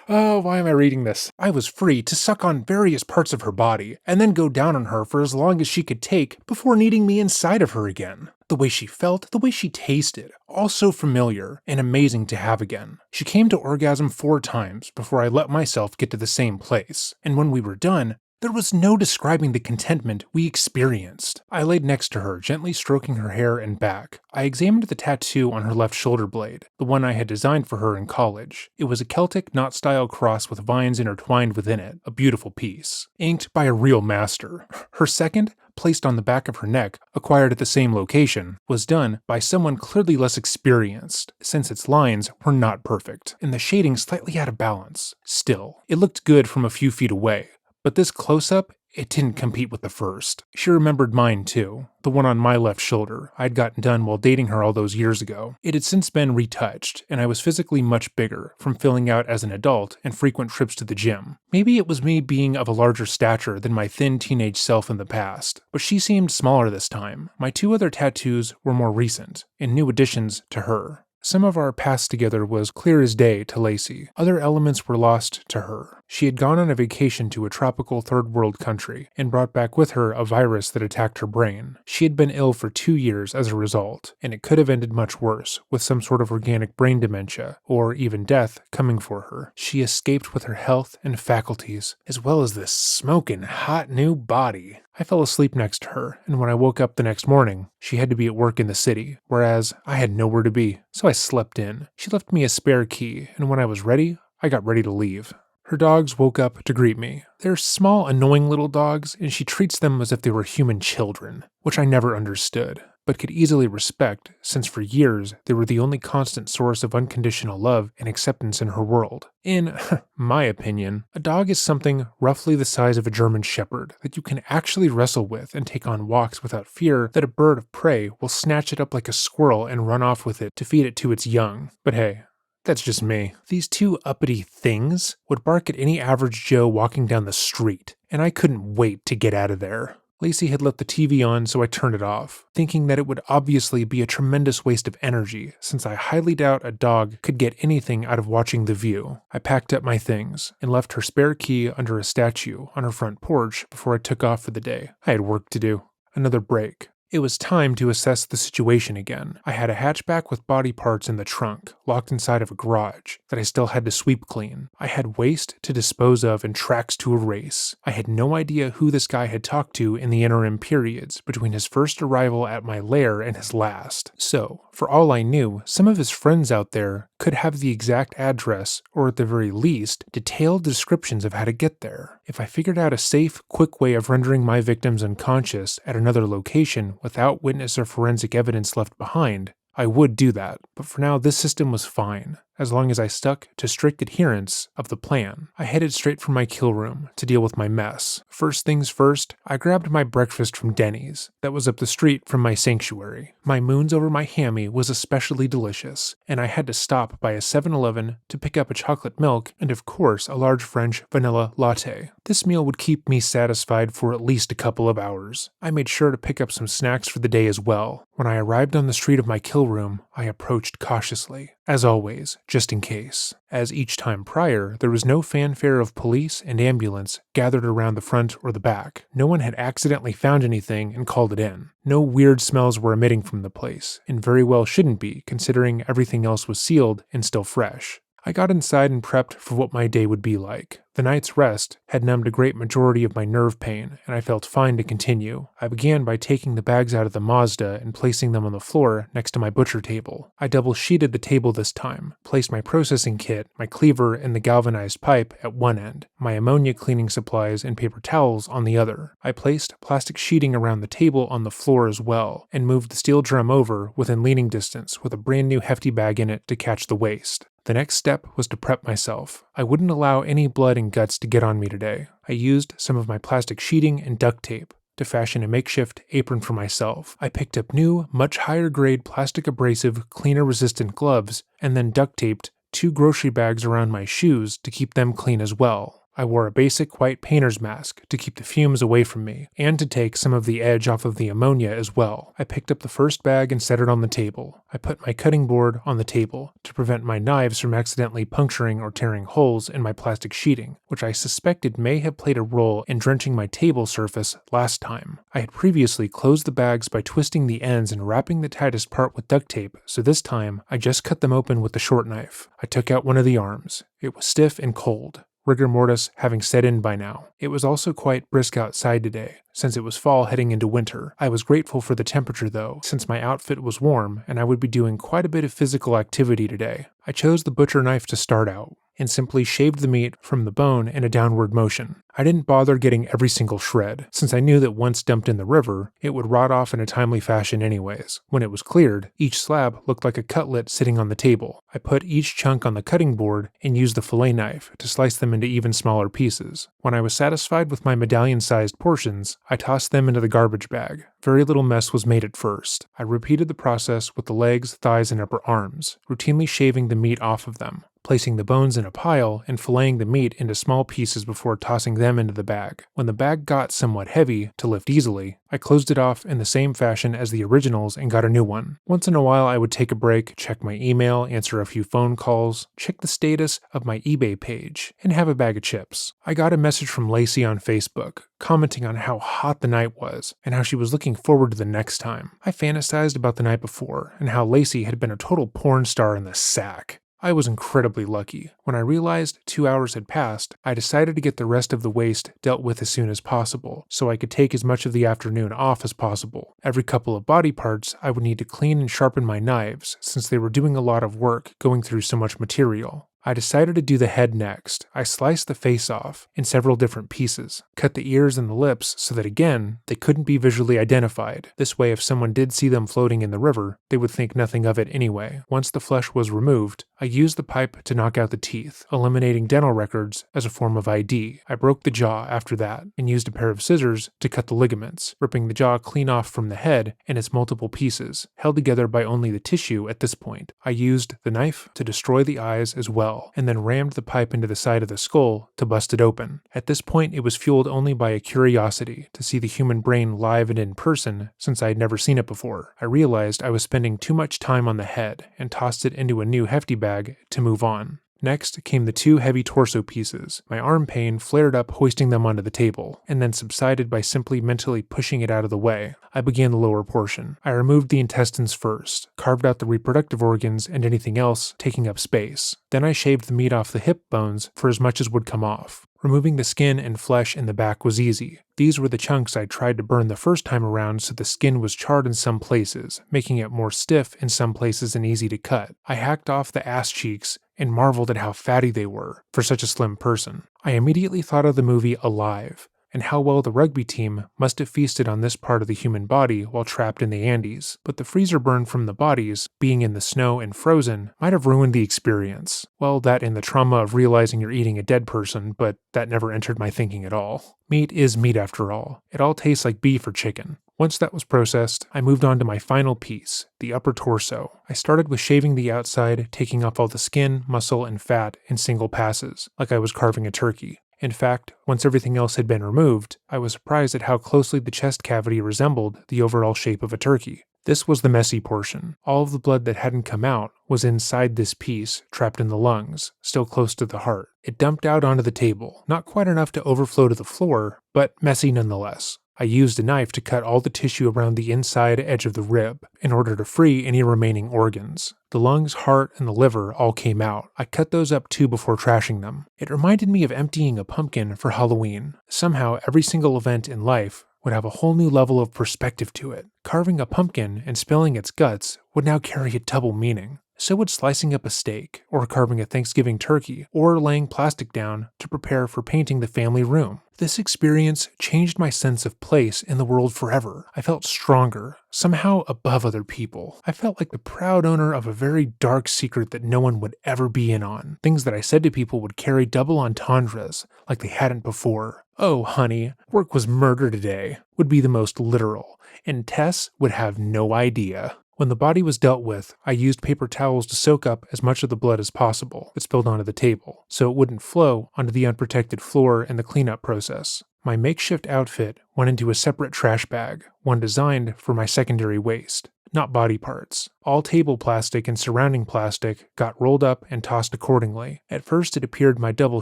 Oh, why am I reading this? I was free to suck on various parts of her body, and then go down on her for as long as she could take before needing me inside of her again. The way she felt, the way she tasted, all so familiar and amazing to have again. She came to orgasm 4 times before I let myself get to the same place, and when we were done, there was no describing the contentment we experienced. I laid next to her, gently stroking her hair and back. I examined the tattoo on her left shoulder blade, the one I had designed for her in college. It was a Celtic knot-style cross with vines intertwined within it, a beautiful piece. Inked by a real master. Her second, placed on the back of her neck, acquired at the same location, was done by someone clearly less experienced, since its lines were not perfect, and the shading slightly out of balance. Still, it looked good from a few feet away. But this close-up, it didn't compete with the first. She remembered mine too, the one on my left shoulder I'd gotten done while dating her all those years ago. It had since been retouched, and I was physically much bigger from filling out as an adult and frequent trips to the gym. Maybe it was me being of a larger stature than my thin teenage self in the past, but she seemed smaller this time. My 2 other tattoos were more recent, and new additions to her. Some of our past together was clear as day to Lacey. Other elements were lost to her. She had gone on a vacation to a tropical third world country and brought back with her a virus that attacked her brain. She had been ill for 2 years as a result, and it could have ended much worse, with some sort of organic brain dementia, or even death, coming for her. She escaped with her health and faculties, as well as this smoking hot new body. I fell asleep next to her, and when I woke up the next morning, she had to be at work in the city, whereas I had nowhere to be, so I slept in. She left me a spare key, and when I was ready, I got ready to leave. Her dogs woke up to greet me. They're small, annoying little dogs, and she treats them as if they were human children, which I never understood, but could easily respect, since for years they were the only constant source of unconditional love and acceptance in her world. In my opinion, a dog is something roughly the size of a German Shepherd that you can actually wrestle with and take on walks without fear that a bird of prey will snatch it up like a squirrel and run off with it to feed it to its young. But hey, that's just me. These 2 uppity things would bark at any average Joe walking down the street, and I couldn't wait to get out of there. Lacey had left the TV on, so I turned it off, thinking that it would obviously be a tremendous waste of energy, since I highly doubt a dog could get anything out of watching The View. I packed up my things, and left her spare key under a statue on her front porch before I took off for the day. I had work to do. Another break. It was time to assess the situation again. I had a hatchback with body parts in the trunk, locked inside of a garage, that I still had to sweep clean. I had waste to dispose of and tracks to erase. I had no idea who this guy had talked to in the interim periods between his first arrival at my lair and his last. So, for all I knew, some of his friends out there could have the exact address, or at the very least, detailed descriptions of how to get there. If I figured out a safe, quick way of rendering my victims unconscious at another location without witness or forensic evidence left behind, I would do that, but for now this system was fine, as long as I stuck to strict adherence of the plan. I headed straight for my kill room to deal with my mess. First things first, I grabbed my breakfast from Denny's that was up the street from my sanctuary. My moons over my hammy was especially delicious, and I had to stop by a 7-Eleven to pick up a chocolate milk and of course a large French vanilla latte. This meal would keep me satisfied for at least a couple of hours. I made sure to pick up some snacks for the day as well. When I arrived on the street of my kill room, I approached cautiously, as always, just in case. As each time prior, there was no fanfare of police and ambulance gathered around the front or the back. No one had accidentally found anything and called it in. No weird smells were emitting from the place, and very well shouldn't be, considering everything else was sealed and still fresh. I got inside and prepped for what my day would be like. The night's rest had numbed a great majority of my nerve pain, and I felt fine to continue. I began by taking the bags out of the Mazda and placing them on the floor next to my butcher table. I double-sheeted the table this time, placed my processing kit, my cleaver, and the galvanized pipe at one end, my ammonia cleaning supplies and paper towels on the other. I placed plastic sheeting around the table on the floor as well, and moved the steel drum over within leaning distance with a brand new hefty bag in it to catch the waste. The next step was to prep myself. I wouldn't allow any blood and guts to get on me today. I used some of my plastic sheeting and duct tape to fashion a makeshift apron for myself. I picked up new, much higher grade plastic abrasive, cleaner resistant gloves, and then duct taped 2 grocery bags around my shoes to keep them clean as well. I wore a basic white painter's mask to keep the fumes away from me, and to take some of the edge off of the ammonia as well. I picked up the first bag and set it on the table. I put my cutting board on the table to prevent my knives from accidentally puncturing or tearing holes in my plastic sheeting, which I suspected may have played a role in drenching my table surface last time. I had previously closed the bags by twisting the ends and wrapping the tightest part with duct tape, so this time I just cut them open with the short knife. I took out one of the arms. It was stiff and cold, rigor mortis having set in by now. It was also quite brisk outside today, since it was fall heading into winter. I was grateful for the temperature though, since my outfit was warm and I would be doing quite a bit of physical activity today. I chose the butcher knife to start out, and simply shaved the meat from the bone in a downward motion. I didn't bother getting every single shred, since I knew that once dumped in the river, it would rot off in a timely fashion anyways. When it was cleared, each slab looked like a cutlet sitting on the table. I put each chunk on the cutting board and used the fillet knife to slice them into even smaller pieces. When I was satisfied with my medallion-sized portions, I tossed them into the garbage bag. Very little mess was made at first. I repeated the process with the legs, thighs, and upper arms, routinely shaving the meat off of them, placing the bones in a pile and filleting the meat into small pieces before tossing them into the bag. When the bag got somewhat heavy to lift easily, I closed it off in the same fashion as the originals and got a new one. Once in a while I would take a break, check my email, answer a few phone calls, check the status of my eBay page, and have a bag of chips. I got a message from Lacey on Facebook, commenting on how hot the night was and how she was looking forward to the next time. I fantasized about the night before and how Lacey had been a total porn star in the sack. I was incredibly lucky. When I realized 2 hours had passed, I decided to get the rest of the waste dealt with as soon as possible, so I could take as much of the afternoon off as possible. Every couple of body parts, I would need to clean and sharpen my knives, since they were doing a lot of work going through so much material. I decided to do the head next. I sliced the face off in several different pieces, cut the ears and the lips so that again, they couldn't be visually identified. This way if someone did see them floating in the river, they would think nothing of it anyway. Once the flesh was removed, I used the pipe to knock out the teeth, eliminating dental records as a form of ID. I broke the jaw after that, and used a pair of scissors to cut the ligaments, ripping the jaw clean off from the head and its multiple pieces, held together by only the tissue at this point. I used the knife to destroy the eyes as well, and then rammed the pipe into the side of the skull to bust it open. At this point, it was fueled only by a curiosity to see the human brain live and in person, since I had never seen it before. I realized I was spending too much time on the head, and tossed it into a new hefty bag to move on. Next came the 2 heavy torso pieces. My arm pain flared up hoisting them onto the table, and then subsided by simply mentally pushing it out of the way. I began the lower portion. I removed the intestines first, carved out the reproductive organs and anything else taking up space. Then I shaved the meat off the hip bones for as much as would come off. Removing the skin and flesh in the back was easy. These were the chunks I tried to burn the first time around, so the skin was charred in some places, making it more stiff in some places and easy to cut. I hacked off the ass cheeks and marveled at how fatty they were for such a slim person. I immediately thought of the movie Alive, and how well the rugby team must have feasted on this part of the human body while trapped in the Andes, but the freezer burn from the bodies, being in the snow and frozen, might have ruined the experience. Well, that and the trauma of realizing you're eating a dead person, but that never entered my thinking at all. Meat is meat after all. It all tastes like beef or chicken. Once that was processed, I moved on to my final piece, the upper torso. I started with shaving the outside, taking off all the skin, muscle, and fat in single passes, like I was carving a turkey. In fact, once everything else had been removed, I was surprised at how closely the chest cavity resembled the overall shape of a turkey. This was the messy portion. All of the blood that hadn't come out was inside this piece, trapped in the lungs, still close to the heart. It dumped out onto the table, not quite enough to overflow to the floor, but messy nonetheless. I used a knife to cut all the tissue around the inside edge of the rib in order to free any remaining organs. The lungs, heart, and the liver all came out. I cut those up too before trashing them. It reminded me of emptying a pumpkin for Halloween. Somehow, every single event in life would have a whole new level of perspective to it. Carving a pumpkin and spilling its guts would now carry a double meaning. So would slicing up a steak, or carving a Thanksgiving turkey, or laying plastic down to prepare for painting the family room. This experience changed my sense of place in the world forever. I felt stronger, somehow above other people. I felt like the proud owner of a very dark secret that no one would ever be in on. Things that I said to people would carry double entendres, like they hadn't before. "Oh, honey, work was murder today," would be the most literal, and Tess would have no idea. When the body was dealt with, I used paper towels to soak up as much of the blood as possible that spilled onto the table, so it wouldn't flow onto the unprotected floor in the cleanup process. My makeshift outfit went into a separate trash bag, one designed for my secondary waste. Not body parts. All table plastic and surrounding plastic got rolled up and tossed accordingly. At first it appeared my double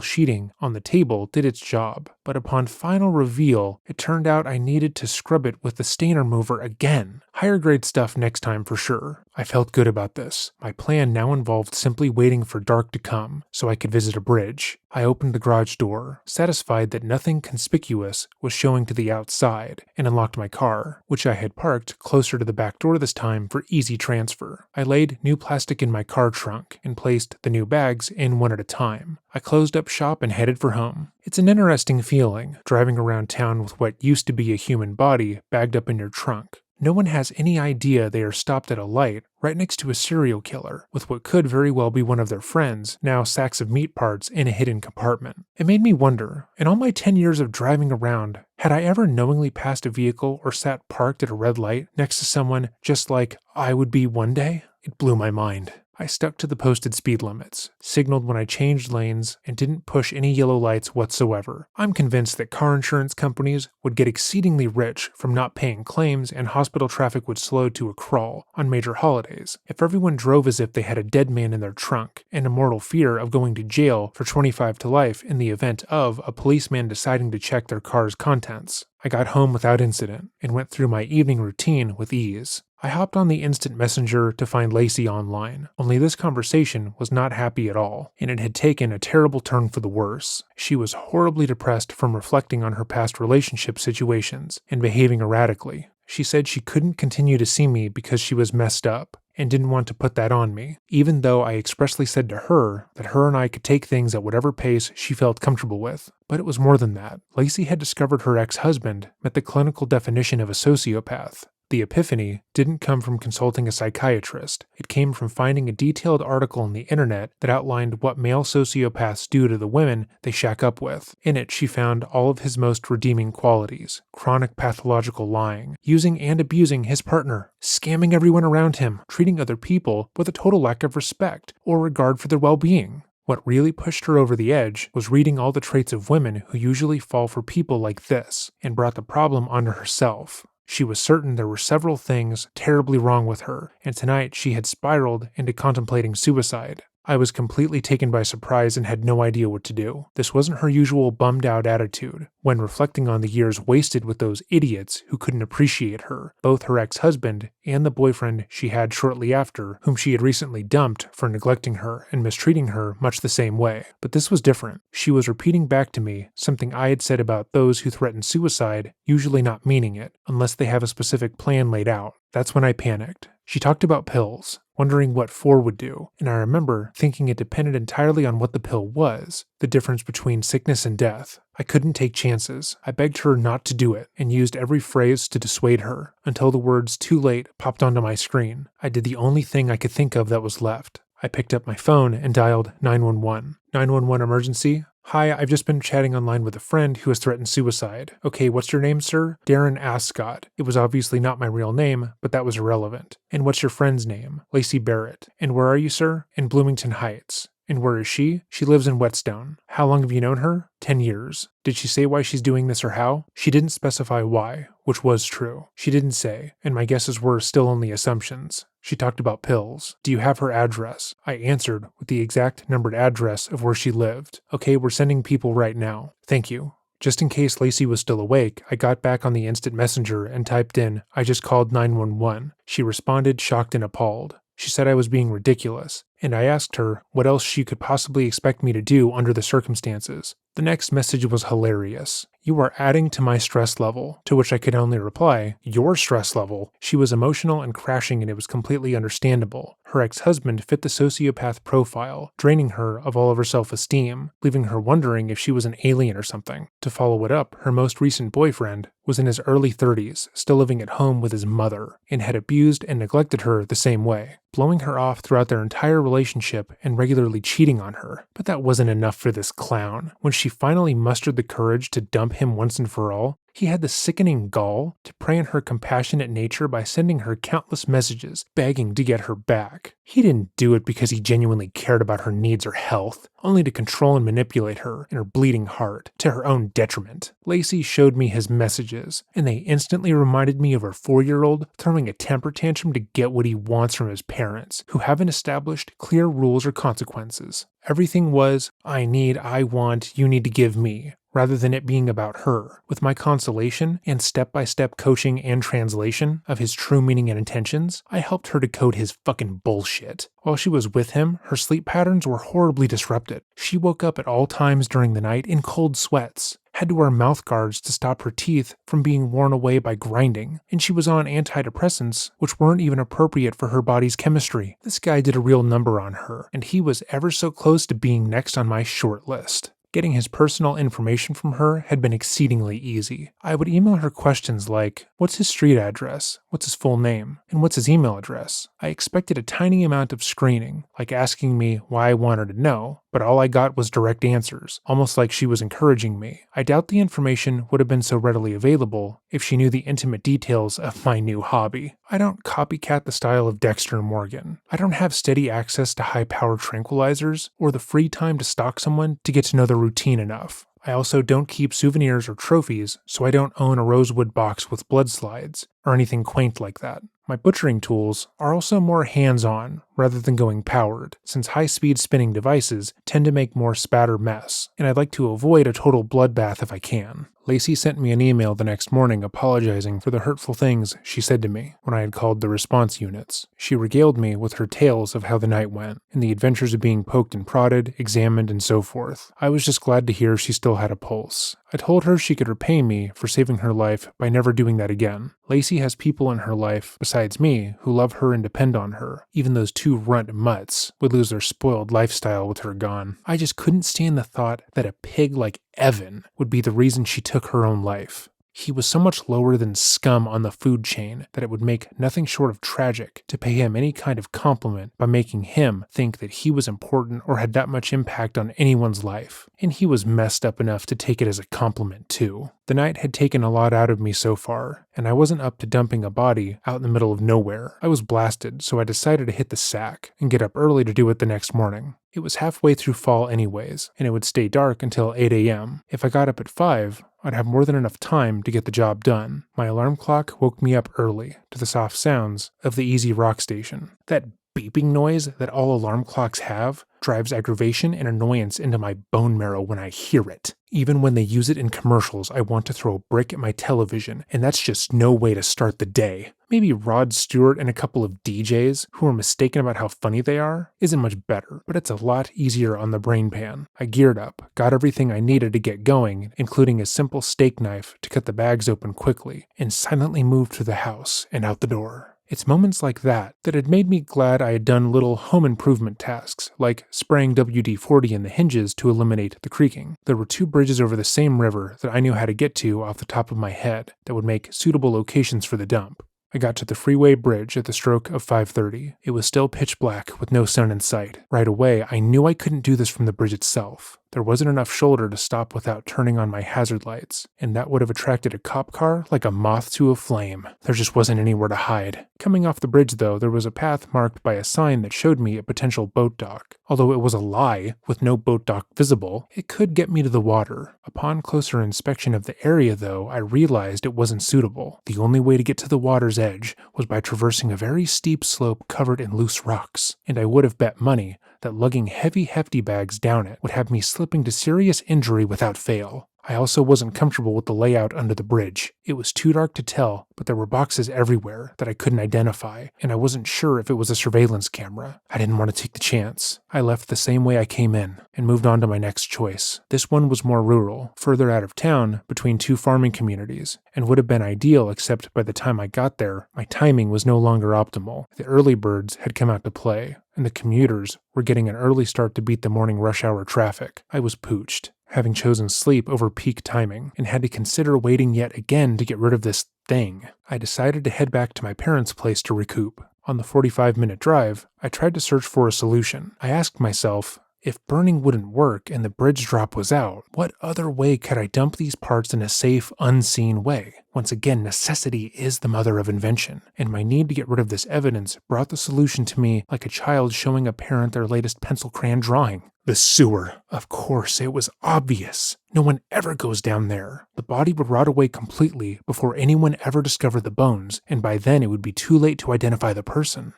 sheeting on the table did its job, but upon final reveal, it turned out I needed to scrub it with the stain remover again. Higher grade stuff next time for sure. I felt good about this. My plan now involved simply waiting for dark to come so I could visit a bridge. I opened the garage door, satisfied that nothing conspicuous was showing to the outside, and unlocked my car, which I had parked closer to the back door this time for easy transfer. I laid new plastic in my car trunk and placed the new bags in one at a time. I closed up shop and headed for home. It's an interesting feeling, driving around town with what used to be a human body bagged up in your trunk. No one has any idea they are stopped at a light right next to a serial killer with what could very well be one of their friends, now sacks of meat parts in a hidden compartment. It made me wonder, in all my 10 years of driving around, had I ever knowingly passed a vehicle or sat parked at a red light next to someone just like I would be one day? It blew my mind. I stuck to the posted speed limits, signaled when I changed lanes, and didn't push any yellow lights whatsoever. I'm convinced that car insurance companies would get exceedingly rich from not paying claims and hospital traffic would slow to a crawl on major holidays if everyone drove as if they had a dead man in their trunk and a mortal fear of going to jail for 25 to life in the event of a policeman deciding to check their car's contents. I got home without incident and went through my evening routine with ease. I hopped on the instant messenger to find Lacey online, only this conversation was not happy at all, and it had taken a terrible turn for the worse. She was horribly depressed from reflecting on her past relationship situations and behaving erratically. She said she couldn't continue to see me because she was messed up, and didn't want to put that on me, even though I expressly said to her that her and I could take things at whatever pace she felt comfortable with. But it was more than that. Lacey had discovered her ex-husband met the clinical definition of a sociopath. The epiphany didn't come from consulting a psychiatrist. It came from finding a detailed article on the internet that outlined what male sociopaths do to the women they shack up with. In it, she found all of his most redeeming qualities: chronic pathological lying, using and abusing his partner, scamming everyone around him, treating other people with a total lack of respect or regard for their well-being. What really pushed her over the edge was reading all the traits of women who usually fall for people like this, and brought the problem onto herself. She was certain there were several things terribly wrong with her, and tonight she had spiraled into contemplating suicide. I was completely taken by surprise and had no idea what to do. This wasn't her usual bummed-out attitude. When reflecting on the years wasted with those idiots who couldn't appreciate her, both her ex-husband and the boyfriend she had shortly after, whom she had recently dumped for neglecting her and mistreating her much the same way. But this was different. She was repeating back to me something I had said about those who threaten suicide, usually not meaning it, unless they have a specific plan laid out. That's when I panicked. She talked about pills. wondering what 4 would do, and I remember thinking it depended entirely on what the pill was, the difference between sickness and death. I couldn't take chances. I begged her not to do it and used every phrase to dissuade her, until the words "too late" popped onto my screen. I did the only thing I could think of that was left. I picked up my phone and dialed 911. 911 emergency? Hi, I've just been chatting online with a friend who has threatened suicide. Okay, what's your name, sir? Darren Ascott. It was obviously not my real name, but that was irrelevant. And what's your friend's name? Lacey Barrett. And where are you, sir? In Bloomington Heights. And where is she? She lives in Whetstone. How long have you known her? 10 years. Did she say why she's doing this or how? She didn't specify why, which was true. She didn't say, and my guesses were still only assumptions. She talked about pills. Do you have her address? I answered with the exact numbered address of where she lived. Okay, we're sending people right now. Thank you. Just in case Lacey was still awake, I got back on the instant messenger and typed in, I just called 911. She responded, shocked and appalled. She said I was being ridiculous, and I asked her what else she could possibly expect me to do under the circumstances. The next message was hilarious. You are adding to my stress level, to which I could only reply, your stress level. She was emotional and crashing, and it was completely understandable. Her ex-husband fit the sociopath profile, draining her of all of her self-esteem, leaving her wondering if she was an alien or something. To follow it up, her most recent boyfriend was in his early 30s, still living at home with his mother, and had abused and neglected her the same way, blowing her off throughout their entire relationship and regularly cheating on her. But that wasn't enough for this clown. When she finally mustered the courage to dump him once and for all, he had the sickening gall to prey on her compassionate nature by sending her countless messages begging to get her back. He didn't do it because he genuinely cared about her needs or health, only to control and manipulate her and her bleeding heart to her own detriment. Lacey showed me his messages, and they instantly reminded me of her 4-year-old throwing a temper tantrum to get what he wants from his parents, who haven't established clear rules or consequences. Everything was, I need, I want, you need to give me, rather than it being about her. With my consolation and step-by-step coaching and translation of his true meaning and intentions, I helped her decode his fucking bullshit. While she was with him, her sleep patterns were horribly disrupted. She woke up at all times during the night in cold sweats, had to wear mouth guards to stop her teeth from being worn away by grinding, and she was on antidepressants, which weren't even appropriate for her body's chemistry. This guy did a real number on her, and he was ever so close to being next on my short list. Getting his personal information from her had been exceedingly easy. I would email her questions like, what's his street address, what's his full name, and what's his email address? I expected a tiny amount of screening, like asking me why I wanted to know, but all I got was direct answers, almost like she was encouraging me. I doubt the information would have been so readily available if she knew the intimate details of my new hobby. I don't copycat the style of Dexter Morgan. I don't have steady access to high-powered tranquilizers or the free time to stalk someone to get to know their routine enough. I also don't keep souvenirs or trophies, so I don't own a rosewood box with blood slides or anything quaint like that. My butchering tools are also more hands-on rather than going powered, since high-speed spinning devices tend to make more spatter mess, and I'd like to avoid a total bloodbath if I can. Lacey sent me an email the next morning apologizing for the hurtful things she said to me when I had called the response units. She regaled me with her tales of how the night went, and the adventures of being poked and prodded, examined, and so forth. I was just glad to hear she still had a pulse. I told her she could repay me for saving her life by never doing that again. Lacey has people in her life, besides me, who love her and depend on her. Even those 2 runt mutts would lose their spoiled lifestyle with her gone. I just couldn't stand the thought that a pig like Evan would be the reason she took her own life. He was so much lower than scum on the food chain that it would make nothing short of tragic to pay him any kind of compliment by making him think that he was important or had that much impact on anyone's life. And he was messed up enough to take it as a compliment too. The night had taken a lot out of me so far, and I wasn't up to dumping a body out in the middle of nowhere. I was blasted, so I decided to hit the sack and get up early to do it the next morning. It was halfway through fall anyways, and it would stay dark until 8 a.m. If I got up at 5, I'd have more than enough time to get the job done. My alarm clock woke me up early to the soft sounds of the Easy Rock Station. That beeping noise that all alarm clocks have drives aggravation and annoyance into my bone marrow when I hear it. Even when they use it in commercials, I want to throw a brick at my television, and that's just no way to start the day. Maybe Rod Stewart and a couple of DJs who are mistaken about how funny they are isn't much better, but it's a lot easier on the brain pan. I geared up, got everything I needed to get going, including a simple steak knife to cut the bags open quickly, and silently moved through the house and out the door. It's moments like that had made me glad I had done little home improvement tasks, like spraying WD-40 in the hinges to eliminate the creaking. There were 2 bridges over the same river that I knew how to get to off the top of my head that would make suitable locations for the dump. I got to the freeway bridge at the stroke of 5:30. It was still pitch black with no sun in sight. Right away, I knew I couldn't do this from the bridge itself. There wasn't enough shoulder to stop without turning on my hazard lights, and that would have attracted a cop car like a moth to a flame. There just wasn't anywhere to hide. Coming off the bridge, though, there was a path marked by a sign that showed me a potential boat dock. Although it was a lie, with no boat dock visible, it could get me to the water. Upon closer inspection of the area, though, I realized it wasn't suitable. The only way to get to the water's edge was by traversing a very steep slope covered in loose rocks, and I would have bet money that lugging heavy hefty bags down it would have me slipping to serious injury without fail. I also wasn't comfortable with the layout under the bridge. It was too dark to tell, but there were boxes everywhere that I couldn't identify, and I wasn't sure if it was a surveillance camera. I didn't want to take the chance. I left the same way I came in, and moved on to my next choice. This one was more rural, further out of town, between 2 farming communities, and would have been ideal except by the time I got there, my timing was no longer optimal. The early birds had come out to play, and the commuters were getting an early start to beat the morning rush hour traffic. I was pooched, having chosen sleep over peak timing, and had to consider waiting yet again to get rid of this thing. I decided to head back to my parents' place to recoup. On the 45-minute drive, I tried to search for a solution. I asked myself, if burning wouldn't work and the bridge drop was out, what other way could I dump these parts in a safe, unseen way? Once again, necessity is the mother of invention, and my need to get rid of this evidence brought the solution to me like a child showing a parent their latest pencil crayon drawing. The sewer. Of course, it was obvious. No one ever goes down there. The body would rot away completely before anyone ever discovered the bones, and by then it would be too late to identify the person.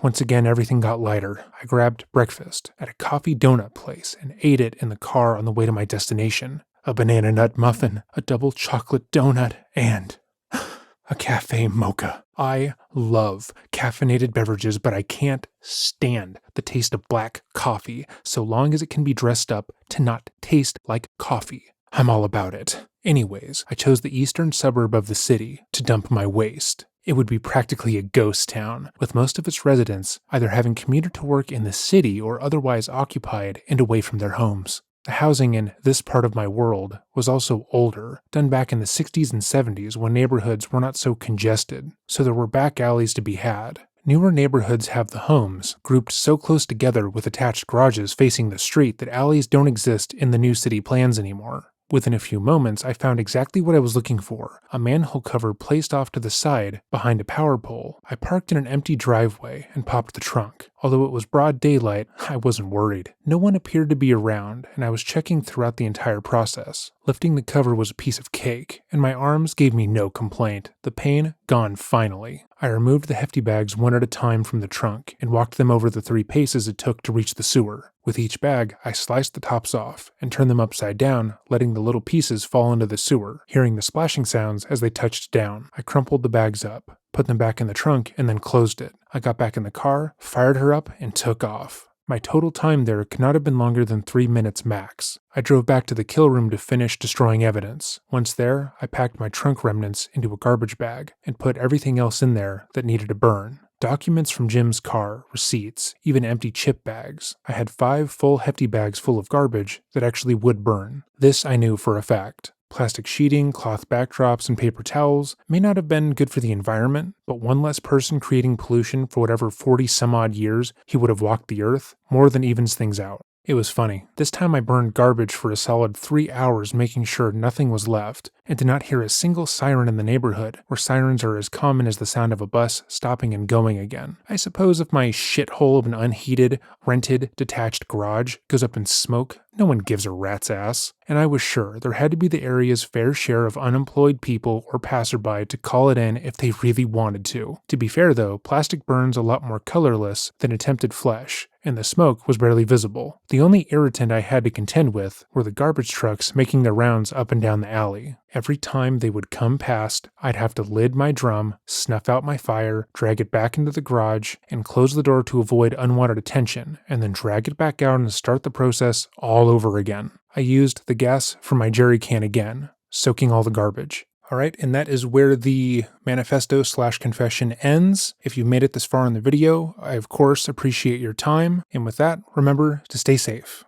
Once again, everything got lighter. I grabbed breakfast at a coffee donut place and ate it in the car on the way to my destination. A banana nut muffin, a double chocolate donut, and a cafe mocha. I love caffeinated beverages, but I can't stand the taste of black coffee so long as it can be dressed up to not taste like coffee. I'm all about it. Anyways, I chose the eastern suburb of the city to dump my waste. It would be practically a ghost town, with most of its residents either having commuted to work in the city or otherwise occupied and away from their homes. The housing in this part of my world was also older, done back in the 60s and 70s when neighborhoods were not so congested, so there were back alleys to be had. Newer neighborhoods have the homes grouped so close together with attached garages facing the street that alleys don't exist in the new city plans anymore. Within a few moments, I found exactly what I was looking for, a manhole cover placed off to the side behind a power pole. I parked in an empty driveway and popped the trunk. Although it was broad daylight, I wasn't worried. No one appeared to be around, and I was checking throughout the entire process. Lifting the cover was a piece of cake, and my arms gave me no complaint. The pain gone finally. I removed the hefty bags one at a time from the trunk and walked them over the 3 paces it took to reach the sewer. With each bag, I sliced the tops off and turned them upside down, letting the little pieces fall into the sewer, hearing the splashing sounds as they touched down. I crumpled the bags up, put them back in the trunk, and then closed it. I got back in the car, fired her up, and took off. My total time there could not have been longer than 3 minutes max. I drove back to the kill room to finish destroying evidence. Once there, I packed my trunk remnants into a garbage bag and put everything else in there that needed to burn. Documents from Jim's car, receipts, even empty chip bags. I had 5 full hefty bags full of garbage that actually would burn. This I knew for a fact. Plastic sheeting, cloth backdrops, and paper towels may not have been good for the environment, but one less person creating pollution for whatever 40-some-odd years he would have walked the earth more than evens things out. It was funny. This time I burned garbage for a solid 3 hours making sure nothing was left, and did not hear a single siren in the neighborhood, where sirens are as common as the sound of a bus stopping and going again. I suppose if my shithole of an unheated, rented, detached garage goes up in smoke, no one gives a rat's ass. And I was sure there had to be the area's fair share of unemployed people or passerby to call it in if they really wanted to. To be fair though, plastic burns a lot more colorless than attempted flesh, and the smoke was barely visible. The only irritant I had to contend with were the garbage trucks making their rounds up and down the alley. Every time they would come past, I'd have to lid my drum, snuff out my fire, drag it back into the garage, and close the door to avoid unwanted attention, and then drag it back out and start the process all over again. I used the gas from my jerry can again, soaking all the garbage. Alright, and that is where the manifesto/confession ends. If you've made it this far in the video, I of course appreciate your time, and with that, remember to stay safe.